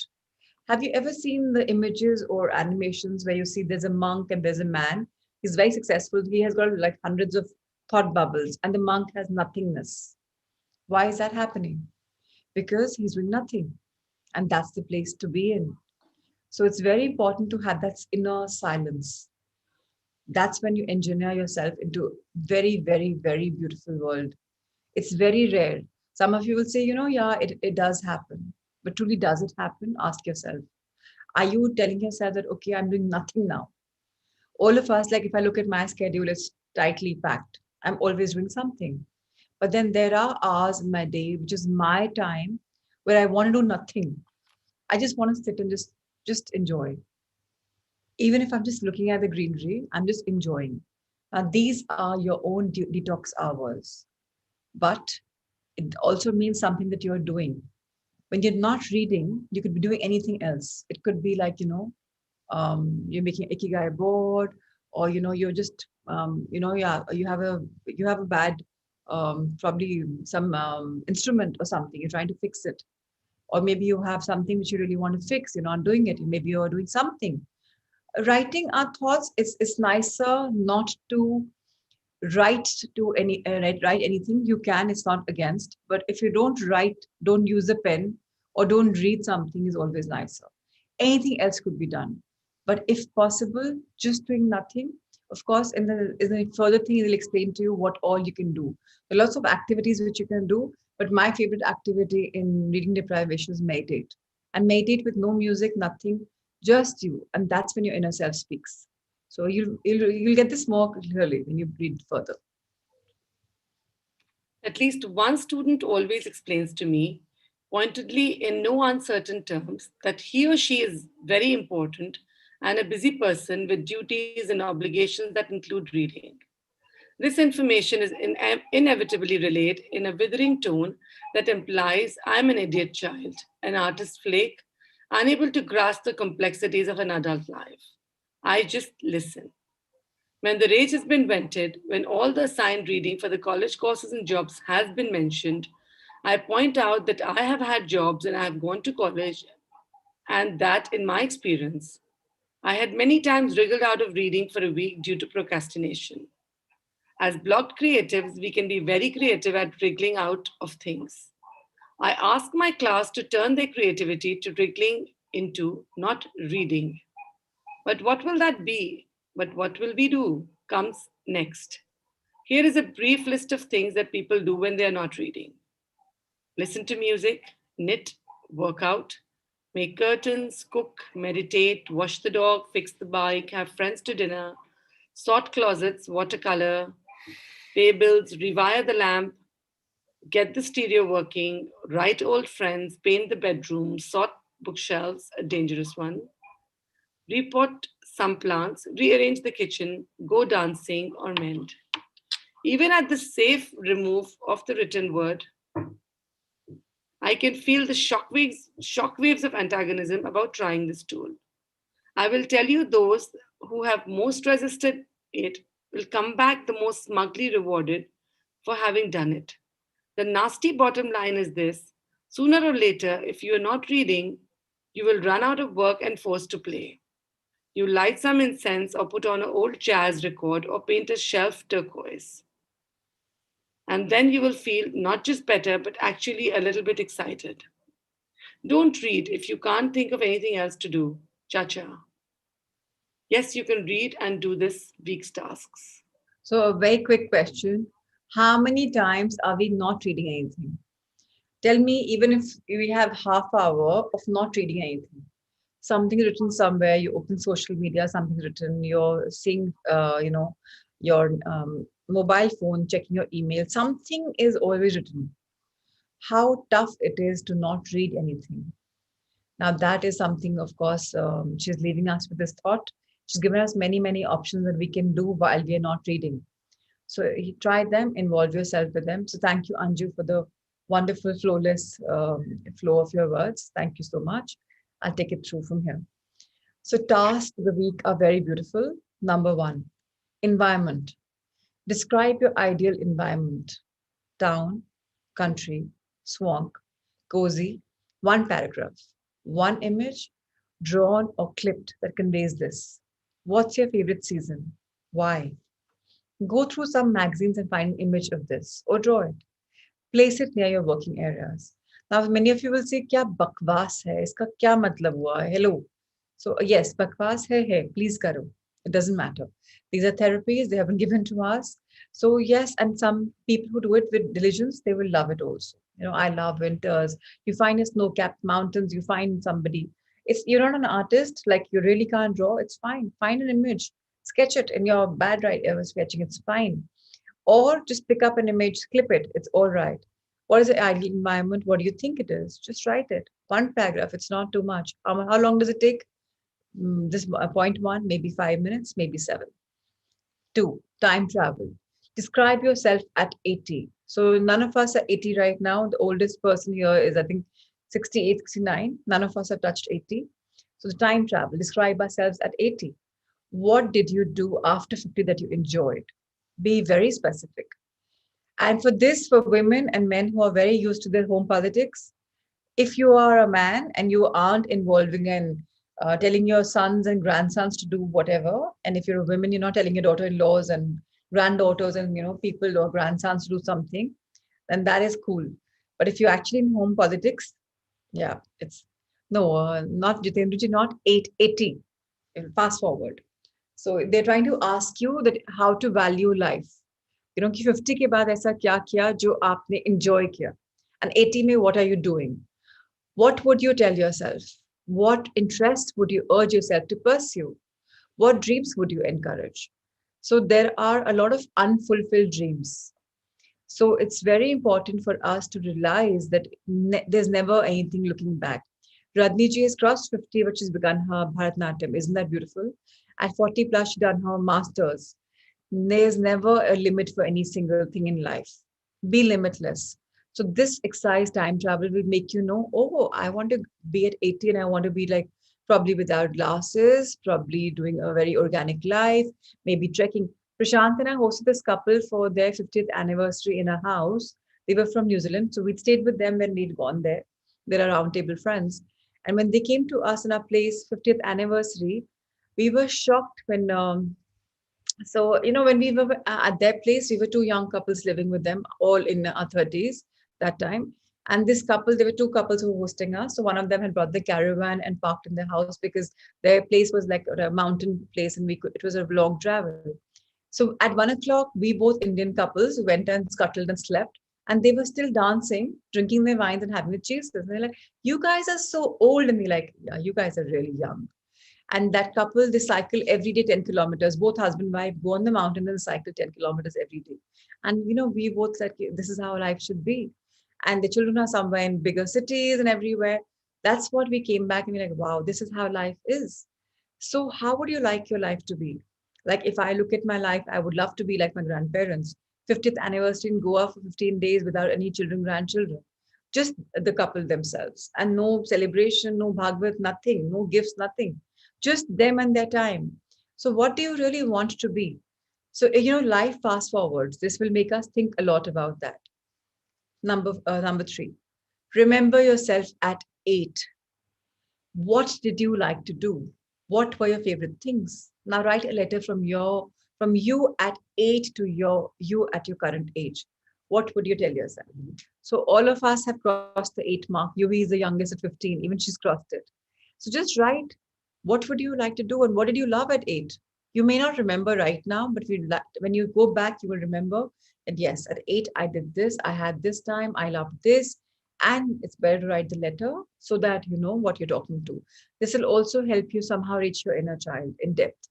Have you ever seen the images or animations where you see there's a monk and there's a man? He's very successful. He has got like hundreds of thought bubbles, and the monk has nothingness. Why is that happening? Because he's doing nothing. And that's the place to be in. So it's very important to have that inner silence. That's when you engineer yourself into very, very, very beautiful world. It's very rare. Some of you will say, yeah, it does happen. But truly, does it happen? Ask yourself. Are you telling yourself that, okay, I'm doing nothing now? All of us, like if I look at my schedule, it's tightly packed. I'm always doing something. But then there are hours in my day, which is my time, where I want to do nothing. I just want to sit and just enjoy. Even if I'm just looking at the greenery, I'm just enjoying. Now, these are your own detox hours. But it also means something that you're doing. When you're not reading, you could be doing anything else. It could be like, you're making ikigai board, or you're just yeah, you have a bad probably some instrument or something. You're trying to fix it, or maybe you have something which you really want to fix. You're not doing it. Maybe you're doing something. Writing our thoughts is nicer not to write to write anything. You can, it's not against, but if you don't write, don't use a pen, or don't read something, is always nicer. Anything else could be done, but if possible, just doing nothing. Of course, in the further thing, they'll explain to you what all you can do. There are lots of activities which you can do, but my favorite activity in reading deprivation is meditate. And meditate with no music, nothing, just you, and that's when your inner self speaks. So you'll get this more clearly when you read further. At least one student always explains to me, pointedly in no uncertain terms, that he or she is very important and a busy person with duties and obligations that include reading. This information is inevitably relayed in a withering tone that implies I'm an idiot child, an artist flake, unable to grasp the complexities of an adult life. I just listen. When the rage has been vented, when all the assigned reading for the college courses and jobs has been mentioned, I point out that I have had jobs and I have gone to college, and that, in my experience, I had many times wriggled out of reading for a week due to procrastination. As blocked creatives, we can be very creative at wriggling out of things. I ask my class to turn their creativity to wriggling into not reading. But what will that be? But what will we do? Comes next. Here is a brief list of things that people do when they are not reading: listen to music, knit, work out, make curtains, cook, meditate, wash the dog, fix the bike, have friends to dinner, sort closets, watercolor, pay bills, rewire the lamp, get the stereo working, write old friends, paint the bedroom, sort bookshelves, a dangerous one, repot some plants, rearrange the kitchen, go dancing, or mend. Even at the safe remove of the written word, I can feel the shockwaves of antagonism about trying this tool. I will tell you, those who have most resisted it will come back the most smugly rewarded for having done it. The nasty bottom line is this: sooner or later, if you are not reading, you will run out of work and forced to play. You light some incense or put on an old jazz record or paint a shelf turquoise. And then you will feel not just better, but actually a little bit excited. Don't read if you can't think of anything else to do. Cha cha. Yes, you can read and do this week's tasks. So, a very quick question. How many times are we not reading anything? Tell me, even if we have half hour of not reading anything, something written somewhere, you open social media, something written, you're seeing, your mobile phone, checking your email, something is always written. How tough it is to not read anything. Now, that is something, of course, she's leaving us with this thought. She's given us many, many options that we can do while we are not reading. So try them, involve yourself with them. So thank you, Anju, for the wonderful, flowless flow of your words. Thank you so much. I'll take it through from here. So tasks of the week are very beautiful. Number one, environment. Describe your ideal environment. Town, country, swamp, cozy. One paragraph, one image, drawn or clipped that conveys this. What's your favorite season? Why? Go through some magazines and find an image of this or draw it. Place it near your working areas. Now, many of you will say, क्या बकवास है? इसका क्या मतलब हुआ? Hello. So, yes, बकवास है, please करो. It doesn't matter. These are therapies, they have been given to us. So, yes, and some people who do it with diligence, they will love it also. I love winters. You find a snow-capped mountains, you find somebody. You're not an artist, like you really can't draw, it's fine. Find an image, sketch it in your bad right ever sketching, it's fine. Or just pick up an image, clip it, it's all right. What is the ideal environment? What do you think it is? Just write it. One paragraph, it's not too much. How long does it take? This point one, maybe 5 minutes, maybe seven. Two, time travel. Describe yourself at 80. So none of us are 80 right now. The oldest person here is, I think, 68, 69. None of us have touched 80. So the time travel, describe ourselves at 80. What did you do after 50 that you enjoyed? Be very specific. And for this, for women and men who are very used to their home politics, if you are a man and you aren't involving in telling your sons and grandsons to do whatever, and if you're a woman, you're not telling your daughter-in-laws and granddaughters and people or grandsons to do something, then that is cool. But if you're actually in home politics, yeah, it's no, not Jitendra, not 880. Fast forward. So they're trying to ask you that how to value life. कि 50 के बाद ऐसा क्या किया जो आपने enjoy किया, and 80 में what are you doing? What would you tell yourself? What interest would you urge yourself to pursue? What dreams would you encourage? So there are a lot of unfulfilled dreams. So it's very important for us to realize that there's never anything looking back. Radni ji has crossed 50, which has begun her Bharatanatyam. Isn't that beautiful? At 40 plus, she done her masters. There's never a limit for any single thing in life. Be limitless. So this exercise, time travel, will make you know, oh, I want to be at 80 and I want to be like probably without glasses, probably doing a very organic life, maybe trekking. Prashant and I hosted this couple for their 50th anniversary in a house. They were from New Zealand. So we stayed with them when we'd gone there. They're our roundtable friends. And when they came to us in our place, 50th anniversary, we were shocked when when we were at their place, we were two young couples living with them, all in our 30s that time. And this couple, there were two couples who were hosting us. So one of them had brought the caravan and parked in their house because their place was like a mountain place and it was a long travel. So at 1 o'clock, we both Indian couples went and scuttled and slept. And they were still dancing, drinking their wines and having the chases. And they're like, you guys are so old. And we're like, yeah, you guys are really young. And that couple, they cycle every day 10 kilometers. Both husband and wife go on the mountain and cycle 10 kilometers every day. And, we both said, this is how life should be. And the children are somewhere in bigger cities and everywhere. That's what we came back and we're like, wow, this is how life is. So how would you like your life to be? Like if I look at my life, I would love to be like my grandparents. 50th anniversary in Goa for 15 days without any children, grandchildren. Just the couple themselves. And no celebration, no Bhagavad, nothing, no gifts, nothing. Just them and their time. So what do you really want to be? So, life fast forwards. This will make us think a lot about that. Number 3, remember yourself at 8. What did you like to do? What were your favorite things? Now write a letter from you at 8 to you at your current age. What would you tell yourself? So all of us have crossed the 8 mark. Yuvi is the youngest at 15. Even she's crossed it. So just write, what would you like to do and what did you love at 8? You may not remember right now, but when you go back, you will remember that yes, at 8 I did this, I had this time, I loved this, and it's better to write the letter so that you know what you're talking to. This will also help you somehow reach your inner child in depth.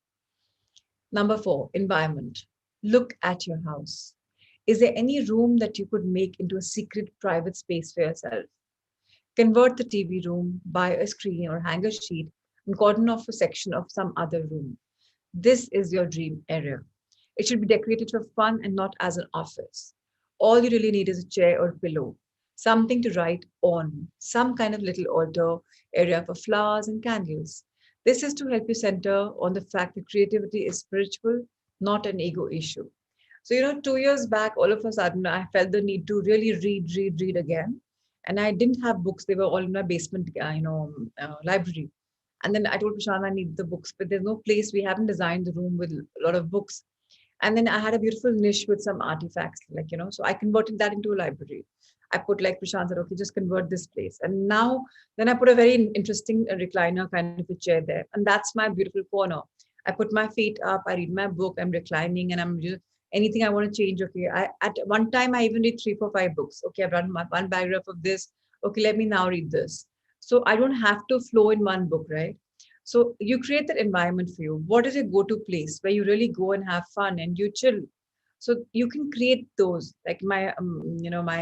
Number 4, environment. Look at your house. Is there any room that you could make into a secret private space for yourself? Convert the TV room, buy a screen or hang a sheet, and cordon off a section of some other room. This is your dream area. It should be decorated for fun and not as an office. All you really need is a chair or pillow, something to write on, some kind of little altar area for flowers and candles. This is to help you center on the fact that creativity is spiritual, not an ego issue. So, 2 years back, all of a sudden, I felt the need to really read again. And I didn't have books. They were all in my basement, library. And then I told Prashant I need the books, but there's no place. We haven't designed the room with a lot of books. And then I had a beautiful niche with some artifacts, so I converted that into a library. I put, like Prashant said, okay, just convert this place. And now, then I put a very interesting recliner kind of a chair there. And that's my beautiful corner. I put my feet up, I read my book, I'm reclining, and I'm just anything I want to change. Okay. At one time, I even read 3, 4, 5 books. Okay, I've run my one paragraph of this. Okay, let me now read this. So I don't have to flow in one book, right? So you create that environment for you. What is a go-to place where you really go and have fun and you chill? So you can create those. Like my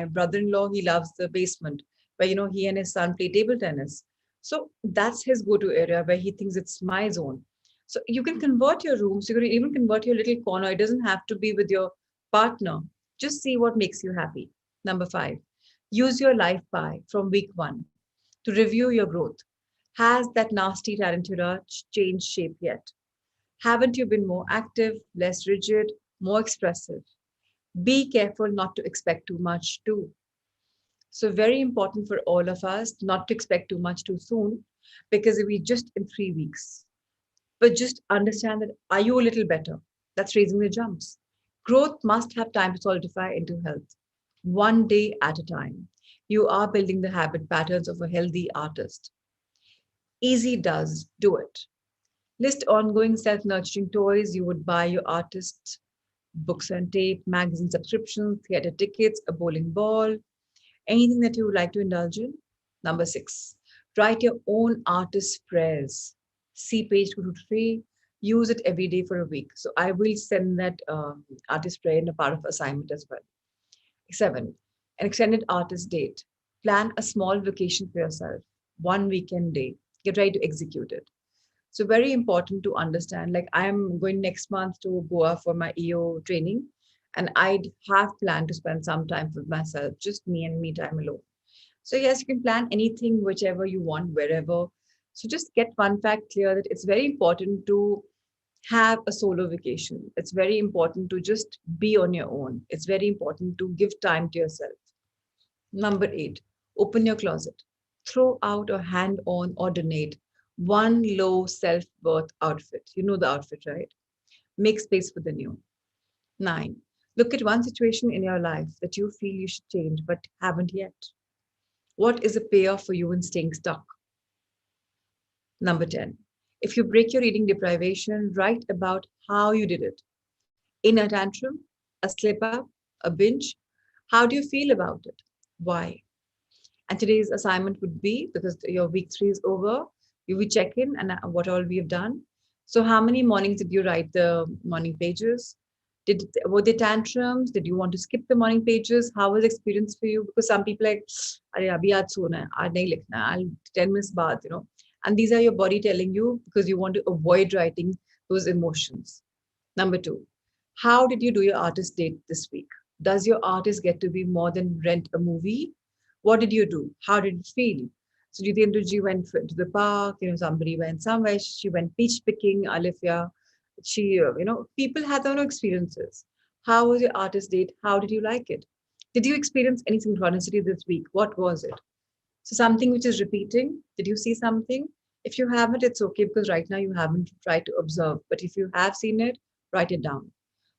brother-in-law, he loves the basement where he and his son play table tennis. So that's his go-to area where he thinks it's my zone. So you can convert your rooms. You can even convert your little corner. It doesn't have to be with your partner. Just see what makes you happy. Number 5, use your life pie from week 1 to review your growth. Has that nasty tarantula changed shape yet? Haven't you been more active, less rigid, more expressive? Be careful not to expect too much too. So, very important for all of us not to expect too much too soon because we just in 3 weeks. But just understand that are you a little better? That's raising the jumps. Growth must have time to solidify into health, one day at a time. You are building the habit patterns of a healthy artist. Easy does do it. List ongoing self nurturing toys you would buy your artists: books and tape, magazine subscriptions, theater tickets, a bowling ball, anything that you would like to indulge in. Number 6, write your own artist prayers. See page 2 to 3. Use it every day for a week. So I will send that artist prayer in a part of assignment as well. 7, an extended artist date. Plan a small vacation for yourself, one weekend day. Get ready to execute it. So very important to understand. Like I am going next month to Goa for my EO training, and I'd have planned to spend some time with myself, just me and me time alone. So yes, you can plan anything, whichever you want, wherever. So just get one fact clear that it's very important to have a solo vacation. It's very important to just be on your own. It's very important to give time to yourself. Number 8, open your closet. Throw out or hand on or donate one low self worth outfit. You know the outfit, right? Make space for the new. 9, look at one situation in your life that you feel you should change but haven't yet. What is a payoff for you in staying stuck? Number 10, if you break your reading deprivation, write about how you did it. In a tantrum, a slip up, a binge. How do you feel about it? Why? And today's assignment would be, because your week 3 is over, you will check in and what all we have done. So how many mornings did you write the morning pages? Were there tantrums? Did you want to skip the morning pages? How was the experience for you? Because some people like, अरे अभी आज सोना है, आज नहीं लिखना है, I'll 10 minutes बाद. And these are your body telling you because you want to avoid writing those emotions. Number 2, how did you do your artist date this week? Does your artist get to be more than rent a movie? What did you do? How did it feel? So Jitendra went to the park, somebody went somewhere, she went peach picking, Alifia, people had their own experiences. How was your artist date? How did you like it? Did you experience any synchronicity this week? What was it? So something which is repeating, did you see something? If you haven't, it's okay because right now you haven't tried to observe. But if you have seen it, write it down.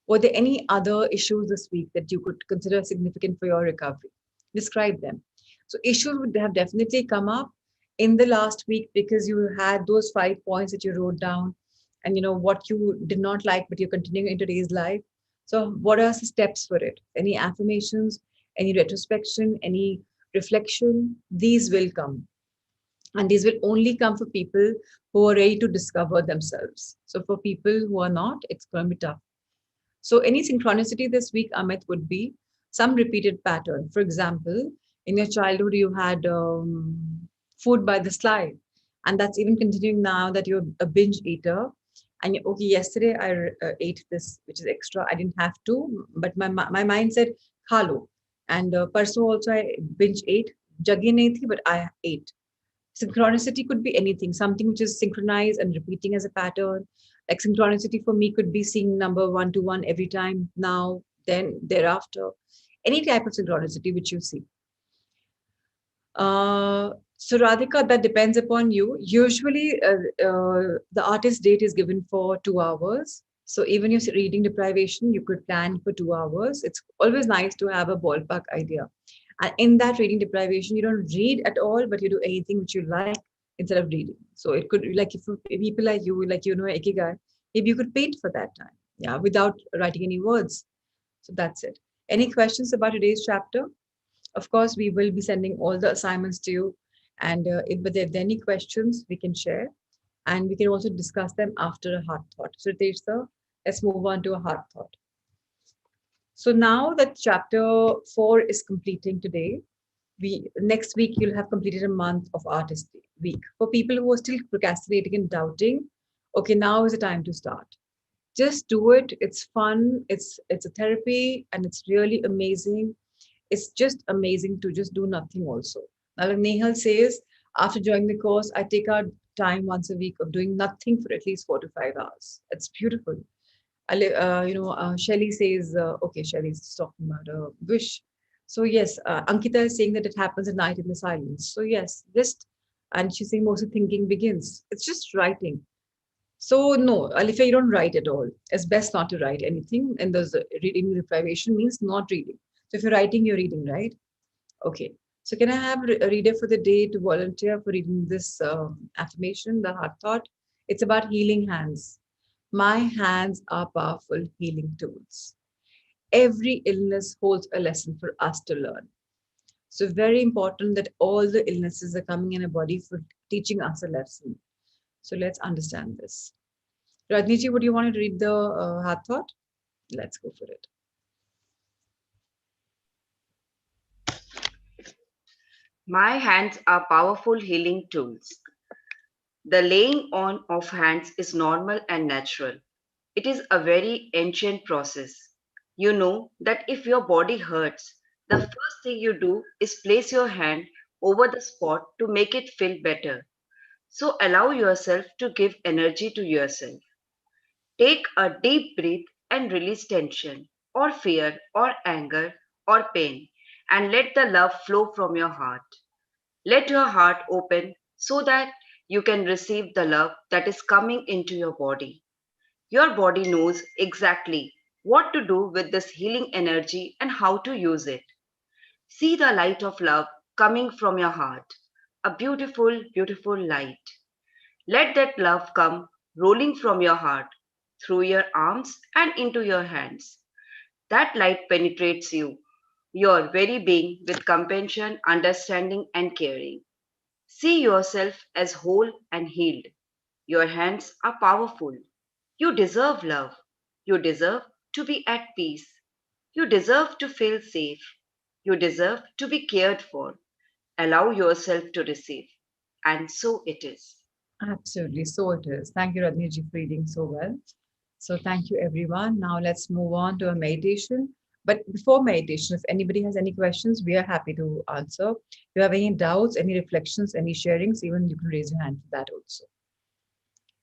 Were there any other issues this week that you could consider significant for your recovery? Describe them. So issues would have definitely come up in the last week because you had those 5 points that you wrote down, and you know what you did not like, but you're continuing in today's life. So what are the steps for it? Any affirmations, any retrospection, any reflection? These will come. And these will only come for people who are ready to discover themselves. So for people who are not, it's going to be tough. So any synchronicity this week, Amit, would be some repeated pattern. For example, in your childhood, you had food by the slide, and that's even continuing now that you're a binge eater. And okay, yesterday I ate this, which is extra. I didn't have to, but my mind said khalo. And parso also I binge ate. Jagi nahi thi, but I ate. Synchronicity could be anything, something which is synchronized and repeating as a pattern. Like synchronicity for me could be seeing number 1 to 1 every time, now, then, thereafter. Any type of synchronicity which you see. So Radhika, that depends upon you. Usually, the artist date is given for 2 hours. So even if reading deprivation, you could plan for 2 hours. It's always nice to have a ballpark idea. And in that reading deprivation, you don't read at all, but you do anything which you like instead of reading. So it could like if people like you, ikigai, maybe you could paint for that time, yeah, without writing any words. So that's it. Any questions about today's chapter? Of course, we will be sending all the assignments to you. And if there are any questions, we can share. And we can also discuss them after a heart thought. So, Ritesh sir, let's move on to a heart thought. So now that chapter 4 is completing today, we next week you'll have completed a month of artist week. For people who are still procrastinating and doubting, okay, now is the time to start. Just do it. It's fun. It's a therapy, and it's really amazing. It's just amazing to just do nothing also. Now, like Nehal says, after joining the course, I take out time once a week of doing nothing for at least 4 to 5 hours. It's beautiful. Shelly says, okay, Shelly's talking about a wish. So yes, Ankita is saying that it happens at night in the silence. So yes, just, and she's saying most of thinking begins. It's just writing. So no, Alifia, you don't write at all. It's best not to write anything. And there's reading deprivation means not reading. So if you're writing, you're reading, right? Okay. So can I have a reader for the day to volunteer for reading this affirmation, the heart thought? It's about healing hands. My hands are powerful healing tools. Every illness holds a lesson for us to learn. So very important that all the illnesses are coming in a body for teaching us a lesson. So let's understand this. Rajniji, would you want to read the heart thought? Let's go for it. My hands are powerful healing tools. The laying on of hands is normal and natural. It is a very ancient process. You know that if your body hurts, the first thing you do is place your hand over the spot to make it feel better. So allow yourself to give energy to yourself. Take a deep breath and release tension, or fear, or anger, or pain, and let the love flow from your heart. Let your heart open so that you can receive the love that is coming into your body. Your body knows exactly what to do with this healing energy and how to use it. See the light of love coming from your heart. A beautiful, beautiful light. Let that love come rolling from your heart, through your arms and into your hands. That light penetrates you, your very being, with compassion, understanding, and caring. See yourself as whole and healed. Your hands are powerful. You deserve love. You deserve to be at peace. You deserve to feel safe. You deserve to be cared for. Allow yourself to receive. And so it is. Absolutely. So it is. Thank you, Rajniji, for reading so well. So thank you, everyone. Now let's move on to a meditation. But before meditation, if anybody has any questions, we are happy to answer. If you have any doubts, any reflections, any sharings, even you can raise your hand for that also.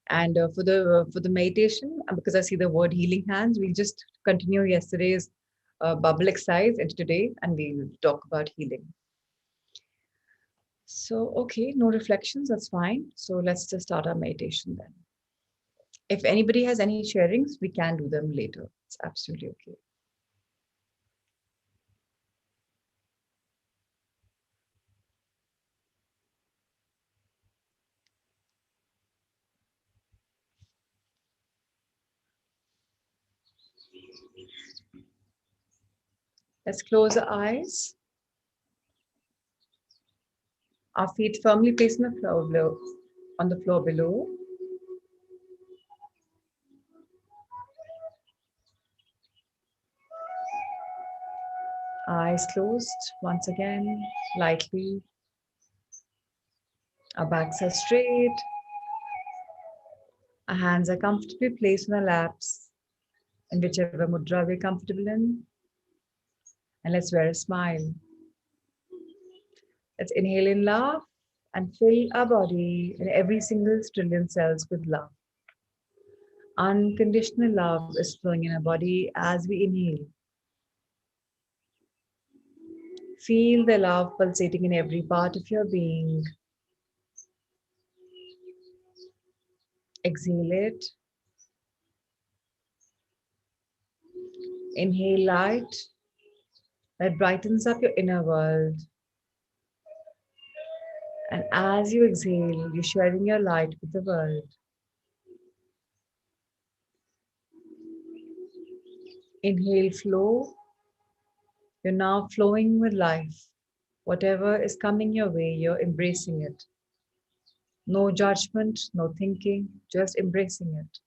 And for the meditation, because I see the word healing hands, we'll just continue yesterday's bubble exercise into today, and we'll talk about healing. So, okay, no reflections, that's fine. So, let's just start our meditation then. If anybody has any sharings, we can do them later. It's absolutely okay. Let's close our eyes. Our feet firmly placed on the floor below. On the floor below. Eyes closed once again, lightly. Our backs are straight. Our hands are comfortably placed on our laps in whichever mudra we're comfortable in. And let's wear a smile. Let's inhale in love and fill our body and every single trillion cells with love. Unconditional love is flowing in our body as we inhale. Feel the love pulsating in every part of your being. Exhale it. Inhale light that brightens up your inner world. And as you exhale, you're sharing your light with the world. Inhale, flow. You're now flowing with life. Whatever is coming your way, you're embracing it. No judgment, no thinking, just embracing it.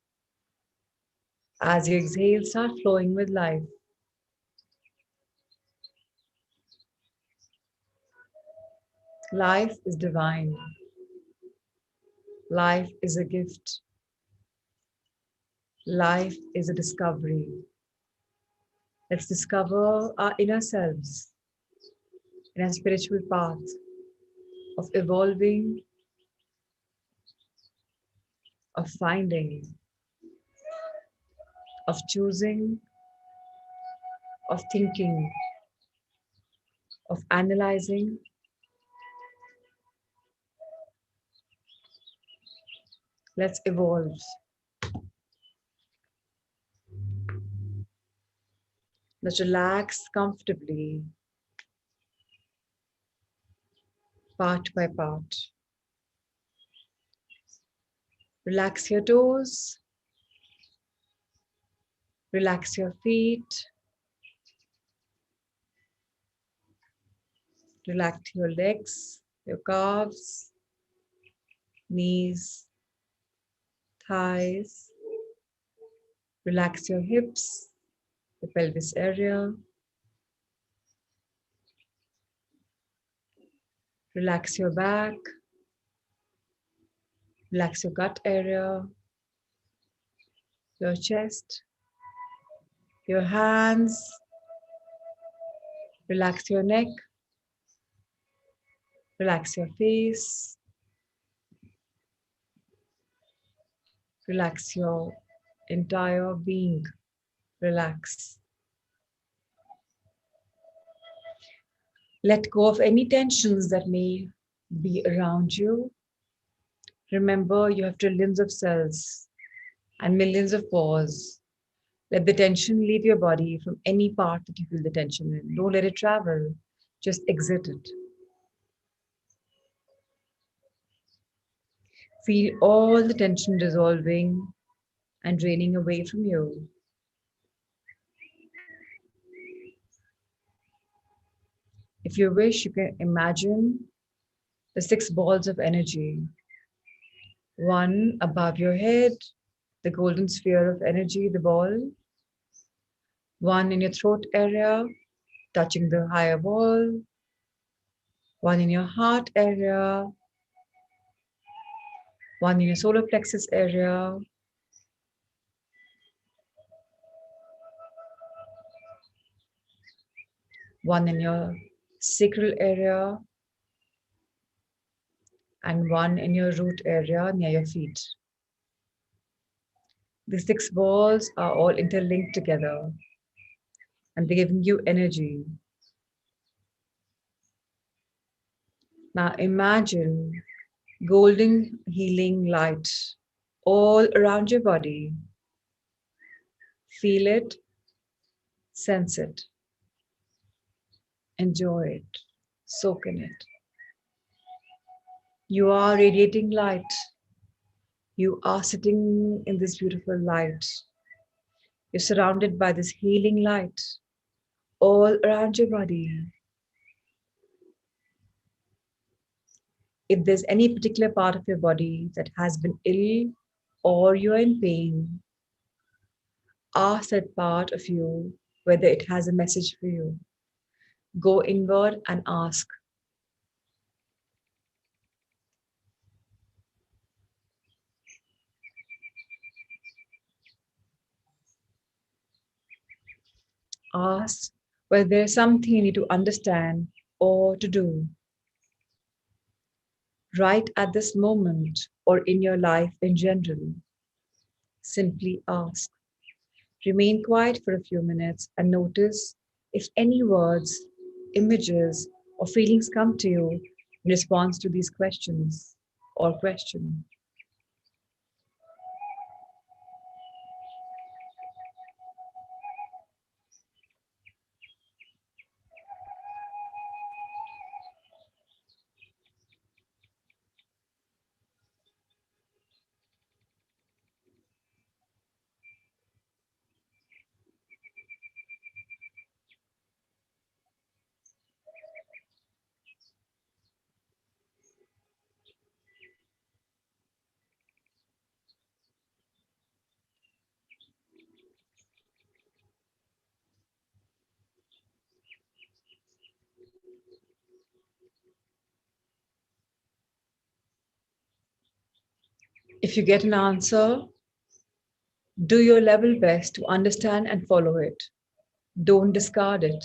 As you exhale, start flowing with life. Life is divine. Life is a gift. Life is a discovery. Let's discover our inner selves in a spiritual path of evolving, of finding, of choosing, of thinking, of analyzing. Let's evolve. Let's relax comfortably, part by part. Relax your toes, relax your feet, relax your legs, your calves, knees, thighs. Relax your hips, the pelvis area. Relax your back, relax your gut area, your chest, your hands. Relax your neck, relax your face, relax your entire being. Relax. Let go of any tensions that may be around you. Remember, you have trillions of cells and millions of pores. Let the tension leave your body from any part that you feel the tension in. Don't let it travel, just exit it. Feel all the tension dissolving and draining away from you. If you wish, you can imagine the 6 balls of energy. One above your head, the golden sphere of energy, the ball. One in your throat area, touching the higher wall. One in your heart area. One in your solar plexus area. One in your sacral area. And one in your root area near your feet. The 6 balls are all interlinked together and they're giving you energy. Now imagine golden healing light all around your body. Feel it, sense it, enjoy it, soak in it. You are radiating light. You are sitting in this beautiful light. You're surrounded by this healing light all around your body. If there's any particular part of your body that has been ill or you're in pain, ask that part of you whether it has a message for you. Go inward and ask. Ask whether there's something you need to understand or to do right at this moment or in your life in general. Simply ask. Remain quiet for a few minutes and notice if any words, images, or feelings come to you in response to these questions or question. If you get an answer, do your level best to understand and follow it. Don't discard it.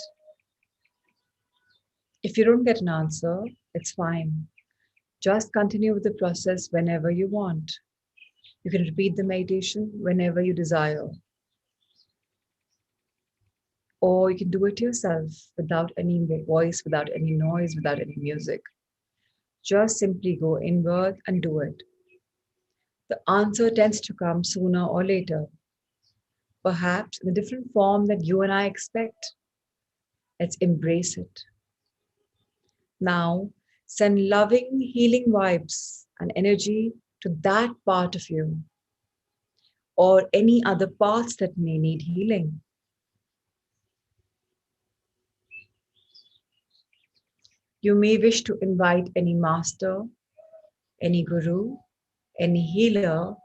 If you don't get an answer, it's fine. Just continue with the process whenever you want. You can repeat the meditation whenever you desire, or you can do it yourself without any voice, without any noise, without any music. Just simply go inward and do it. The answer tends to come sooner or later, perhaps in a different form that you and I expect. Let's embrace it. Now, send loving, healing vibes and energy to that part of you or any other parts that may need healing. You may wish to invite any master, any guru, any healer,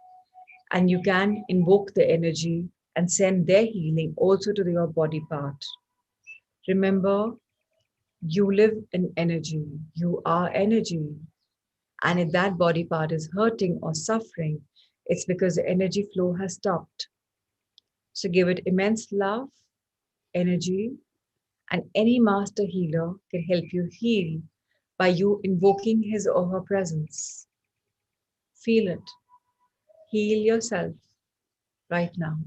and you can invoke the energy and send their healing also to your body part. Remember, you live in energy, you are energy. And if that body part is hurting or suffering, it's because the energy flow has stopped. So give it immense love, energy, and any master healer can help you heal by you invoking his or her presence. Feel it. Heal yourself right now.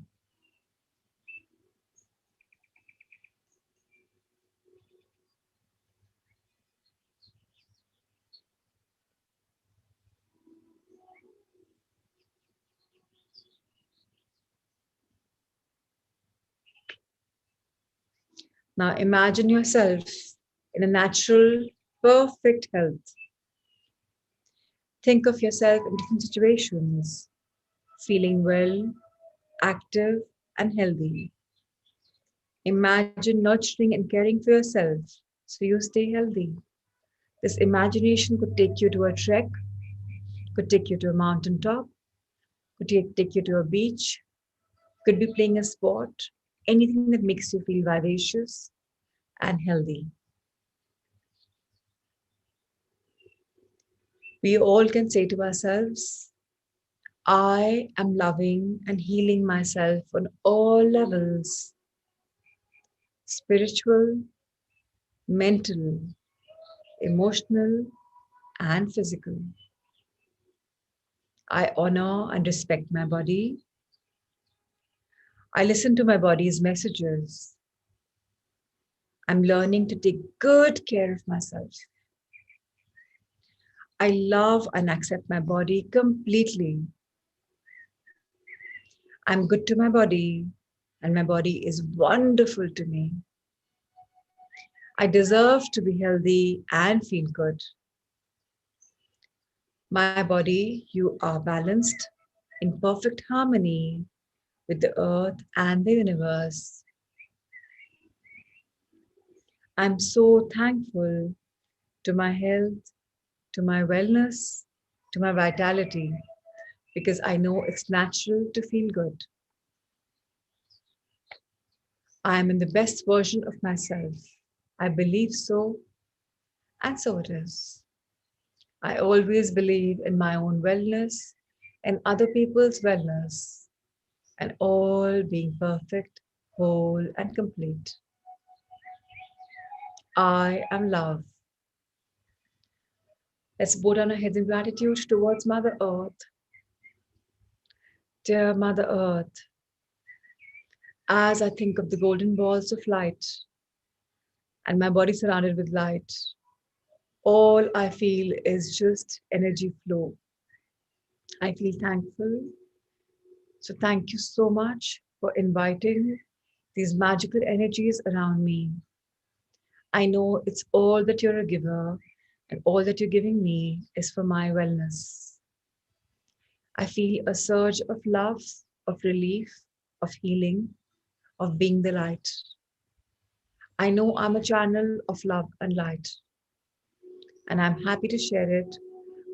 Now imagine yourself in a natural, perfect health. Think of yourself in different situations, feeling well, active, and healthy. Imagine nurturing and caring for yourself so you stay healthy. This imagination could take you to a trek, could take you to a mountaintop, could take you to a beach, could be playing a sport, anything that makes you feel vivacious and healthy. We all can say to ourselves, I am loving and healing myself on all levels: spiritual, mental, emotional, and physical. I honor and respect my body. I listen to my body's messages. I'm learning to take good care of myself. I love and accept my body completely. I'm good to my body, and my body is wonderful to me. I deserve to be healthy and feel good. My body, you are balanced in perfect harmony with the earth and the universe. I'm so thankful to my health, to my wellness, to my vitality, because I know it's natural to feel good. I am in the best version of myself. I believe so, and so it is. I always believe in my own wellness and other people's wellness, and all being perfect, whole, and complete. I am love. Let's bow down our heads in gratitude towards Mother Earth. Dear Mother Earth, as I think of the golden balls of light and my body surrounded with light, all I feel is just energy flow. I feel thankful. So, thank you so much for inviting these magical energies around me. I know it's all that you're a giver, and all that you're giving me is for my wellness. I feel a surge of love, of relief, of healing, of being the light. I know I'm a channel of love and light, and I'm happy to share it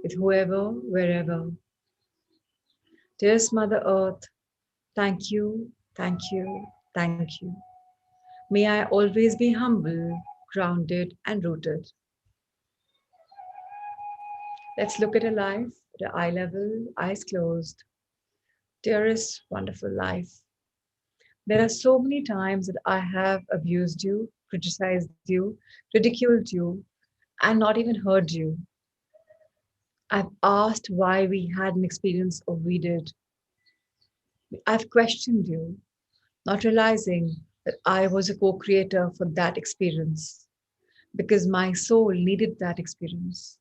with whoever, wherever. Dearest Mother Earth, thank you, thank you, thank you. May I always be humble, grounded, and rooted. Let's look at a life at eye level, eyes closed. Dearest, wonderful life. There are so many times that I have abused you, criticized you, ridiculed you, and not even heard you. I've asked why we had an experience or we did. I've questioned you, not realizing that I was a co creator for that experience because my soul needed that experience.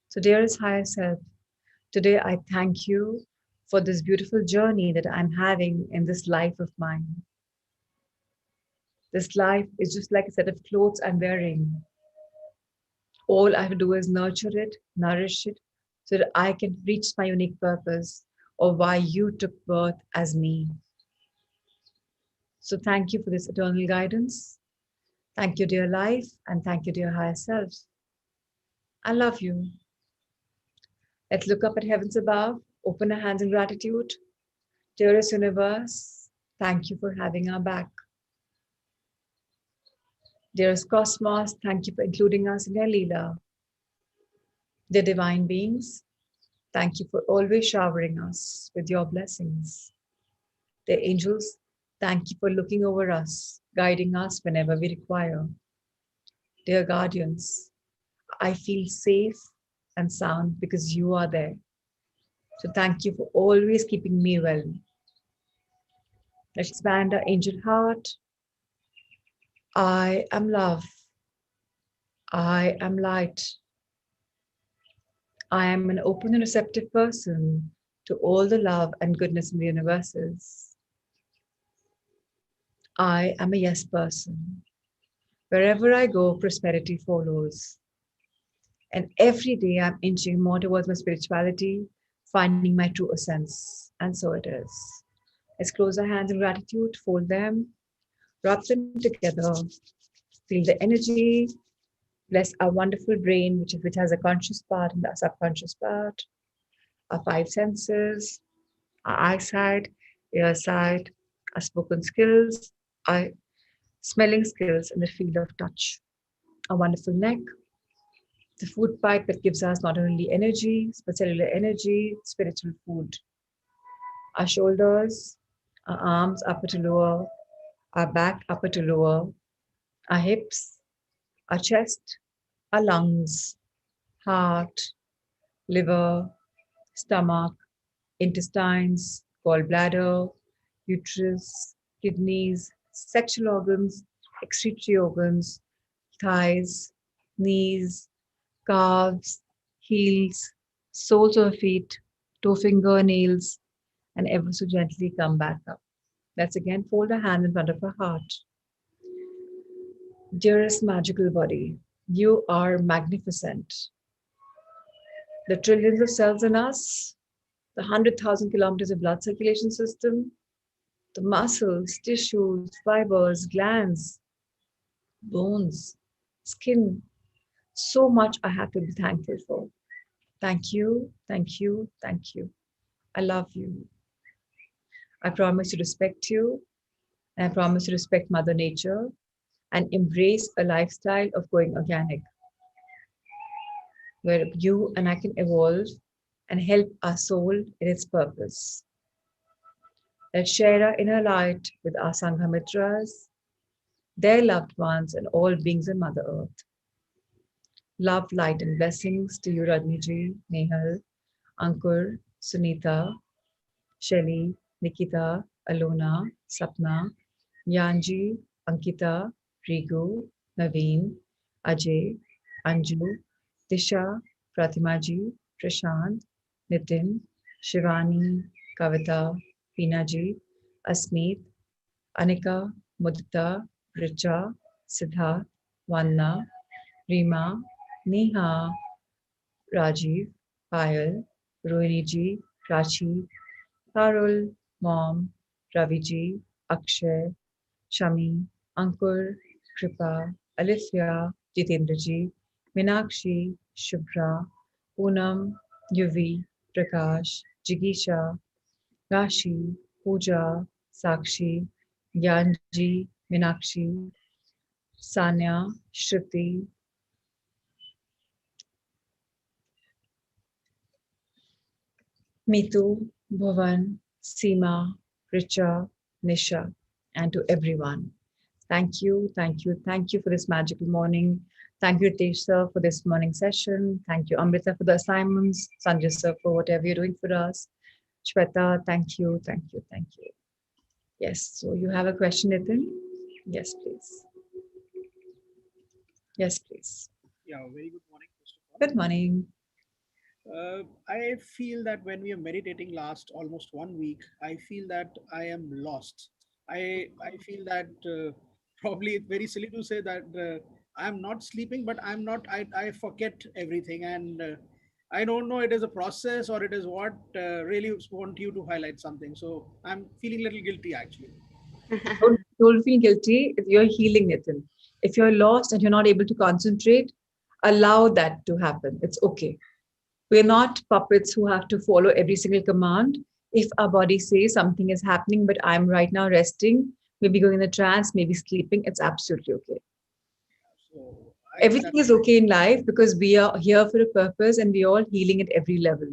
So, dearest higher self, today I thank you for this beautiful journey that I'm having in this life of mine. This life is just like a set of clothes I'm wearing. All I have to do is nurture it, nourish it, so that I can reach my unique purpose or why you took birth as me. So thank you for this eternal guidance. Thank you, dear life, and thank you, dear higher self. I love you. Let's look up at heavens above, open our hands in gratitude. Dearest universe, thank you for having our back. Dearest cosmos, thank you for including us in your Leela. Dear divine beings, thank you for always showering us with your blessings. Dear angels, thank you for looking over us, guiding us whenever we require. Dear guardians, I feel safe and sound because you are there. So thank you for always keeping me well. Let's expand our angel heart. I am love. I am light. I am an open and receptive person to all the love and goodness in the universes. I am a yes person. Wherever I go, prosperity follows. And every day I'm inching more towards my spirituality, finding my true essence. And so it is. Let's close our hands in gratitude, fold them, rub them together, feel the energy, bless our wonderful brain, which has a conscious part and a subconscious part, our five senses, our eyesight, ear sight, our spoken skills, our smelling skills, and the field of touch. A wonderful neck, the food pipe that gives us not only energy, but cellular energy, spiritual food. Our shoulders, our arms upper to lower, our back upper to lower, our hips, our chest, our lungs, heart, liver, stomach, intestines, gallbladder, uterus, kidneys, sexual organs, excretory organs, thighs, knees, calves, heels, soles of feet, toe fingernails, and ever so gently come back up. Let's again fold our hand in front of our heart. Dearest magical body, you are magnificent. The trillions of cells in us, the 100,000 kilometers of blood circulation system, the muscles, tissues, fibers, glands, bones, skin. So much I have to be thankful for. Thank you, thank you, thank you. I love you. I promise to respect you, and I promise to respect Mother Nature and embrace a lifestyle of going organic, where you and I can evolve and help our soul in its purpose. Let's share our inner light with our Sanghamitras, their loved ones, and all beings in Mother Earth. Love, light, and blessings to you, Radniji, Nehal, Ankur, Sunita, Shelly, Nikita, Alona, Sapna, Yanji, Ankita, Rigu, Naveen, Ajay, Anju, Disha, Pratimaji, Prashant, Nitin, Shivani, Kavita, Pinaji, Asmeet, Anika, Mudita, Richa, Siddharth, Vanna, Rima, Neha, Rajiv, Payal, Rohiniji, Prachi, Parul, Mom, Raviji, Akshay, Shami, Ankur, Kripa, Alithya, Jitendraji, Minakshi, Shubhra, Poonam, Yuvi, Prakash, Jigisha, Rashi, Pooja, Sakshi, Gyanji, Minakshi, Sanya, Shruti, Mitu, Bhavan, Seema, Richa, Nisha, and to everyone. Thank you, thank you, thank you for this magical morning. Thank you, Ritesh sir, for this morning session. Thank you, Amrita, for the assignments. Sanjay sir, for whatever you're doing for us. Shweta, thank you, thank you, thank you. Yes, so you have a question, Nitin? Yes, please. Yes, please. Yeah, very good morning, first of Good morning. I feel that when we are meditating last almost 1 week, I feel that I am lost. I feel that probably it's very silly to say that I'm not sleeping, but I'm not. I forget everything, and I don't know it is a process or it is what. Really want you to highlight something, so I'm feeling a little guilty actually. Don't feel guilty if you're healing, Nitin. If you're lost and you're not able to concentrate, allow that to happen. It's okay. We're not puppets who have to follow every single command. If our body says something is happening, but I'm right now resting, maybe going in a trance, maybe sleeping, it's absolutely okay. So I Everything accept. is okay in life because we are here for a purpose and we're all healing at every level.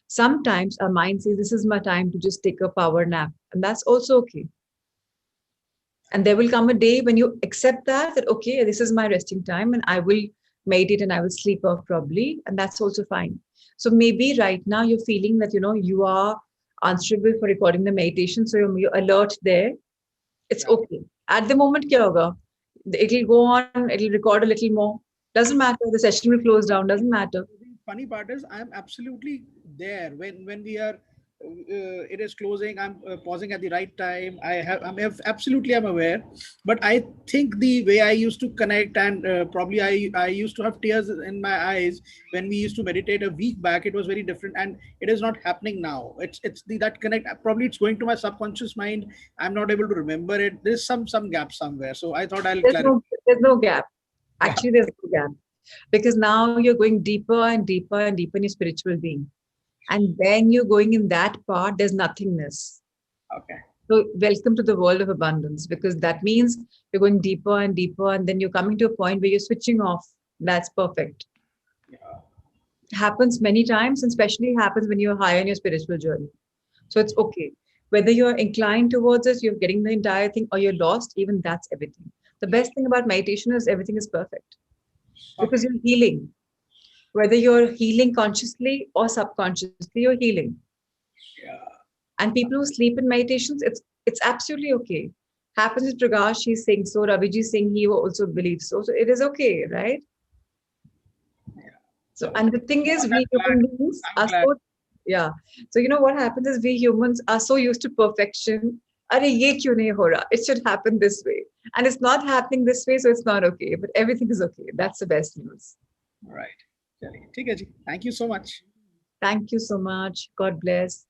Sometimes our mind says, this is my time to just take a power nap, and that's also okay. And there will come a day when you accept that okay, this is my resting time and I will meditate and I will sleep off probably, and that's also fine. So maybe right now you're feeling that you are answerable for recording the meditation, so you're alert there. It's Yeah. okay. At the moment, kya hoga? It'll go on, it'll record a little more. Doesn't matter. The session will close down. Doesn't matter. The funny part is I'm absolutely there when we are it is closing. I'm pausing at the right time. Absolutely I'm aware, but I think the way I used to connect and probably I used to have tears in my eyes when we used to meditate a week back. It was very different, and it is not happening now. It's the that connect. Probably it's going to my subconscious mind. I'm not able to remember it. There's some gap somewhere. So I thought I'll There's clarify. no gap. Yeah. Actually, there's no gap because now you're going deeper and deeper and deeper in your spiritual being. And when you're going in that part, there's nothingness. Okay. So, welcome to the world of abundance because that means you're going deeper and deeper, and then you're coming to a point where you're switching off. That's perfect. Yeah. Happens many times, and especially happens when you're higher in your spiritual journey. So, it's okay. Whether you're inclined towards it, you're getting the entire thing, or you're lost, even that's everything. The best thing about meditation is everything is perfect because Okay. you're healing. Whether you're healing consciously or subconsciously, you're healing. Yeah. And people who sleep in meditations, it's absolutely okay. Happens with Prakash, he's saying so. Raviji is saying he also believes so. So it is okay, right? So, and the thing is, we glad. human beings I'm are glad. so, yeah. So, you know what happens is we humans are so used to perfection. Arey, ye kyun nahi ho raha? It should happen this way. And it's not happening this way, so it's not okay. But everything is okay. That's the best news. Right. चलिए, ठीक है जी. Thank you so much. Thank you so much. God bless.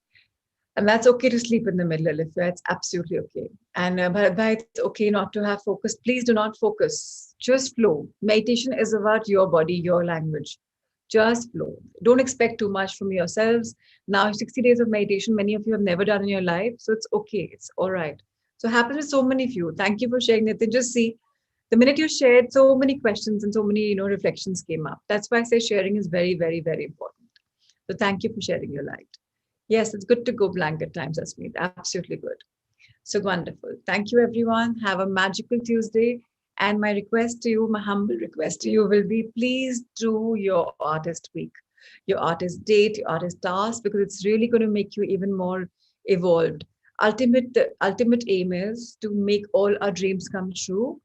And that's okay to sleep in the middle, Alifia. It's absolutely okay. And Bharat Bhai, it's okay not to have focus. Please do not focus. Just flow. Meditation is about your body, your language. Just flow. Don't expect too much from yourselves. Now, 60 days of meditation, many of you have never done in your life. So it's okay. It's all right. So it happens with so many of you. Thank you for sharing that. Then just see the minute you shared, so many questions and so many, reflections came up. That's why I say sharing is very, very, very important. So thank you for sharing your light. Yes, it's good to go blank at times, Asmeet. Absolutely good. So wonderful. Thank you, everyone. Have a magical Tuesday. And my request to you, my humble request to you will be please do your artist week, your artist date, your artist task, because it's really going to make you even more evolved. The ultimate aim is to make all our dreams come true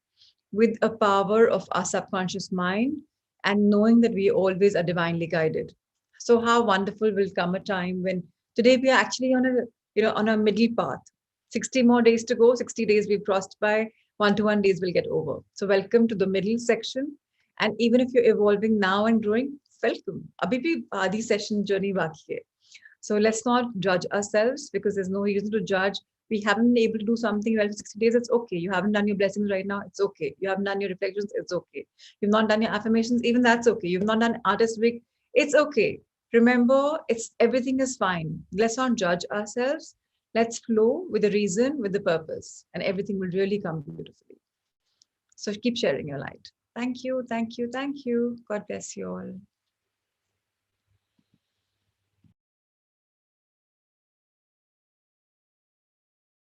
with a power of our subconscious mind and knowing that we always are divinely guided. So how wonderful will come a time when today we are actually on a middle path. 60 more days to go, 60 days we've crossed by, 1 to 1 days will get over. So welcome to the middle section. And even if you're evolving now and growing, welcome. Abhi bhi aadhi session journey baki hai. So let's not judge ourselves because there's no reason to judge. We haven't been able to do something well for 60 days, it's okay. You haven't done your blessings right now, it's okay. You haven't done your reflections, it's okay. You've not done your affirmations, even that's okay. You've not done artist week, it's okay. Remember, it's everything is fine. Let's not judge ourselves. Let's flow with the reason, with the purpose, and everything will really come beautifully. So keep sharing your light. Thank you, thank you, thank you. God bless you all.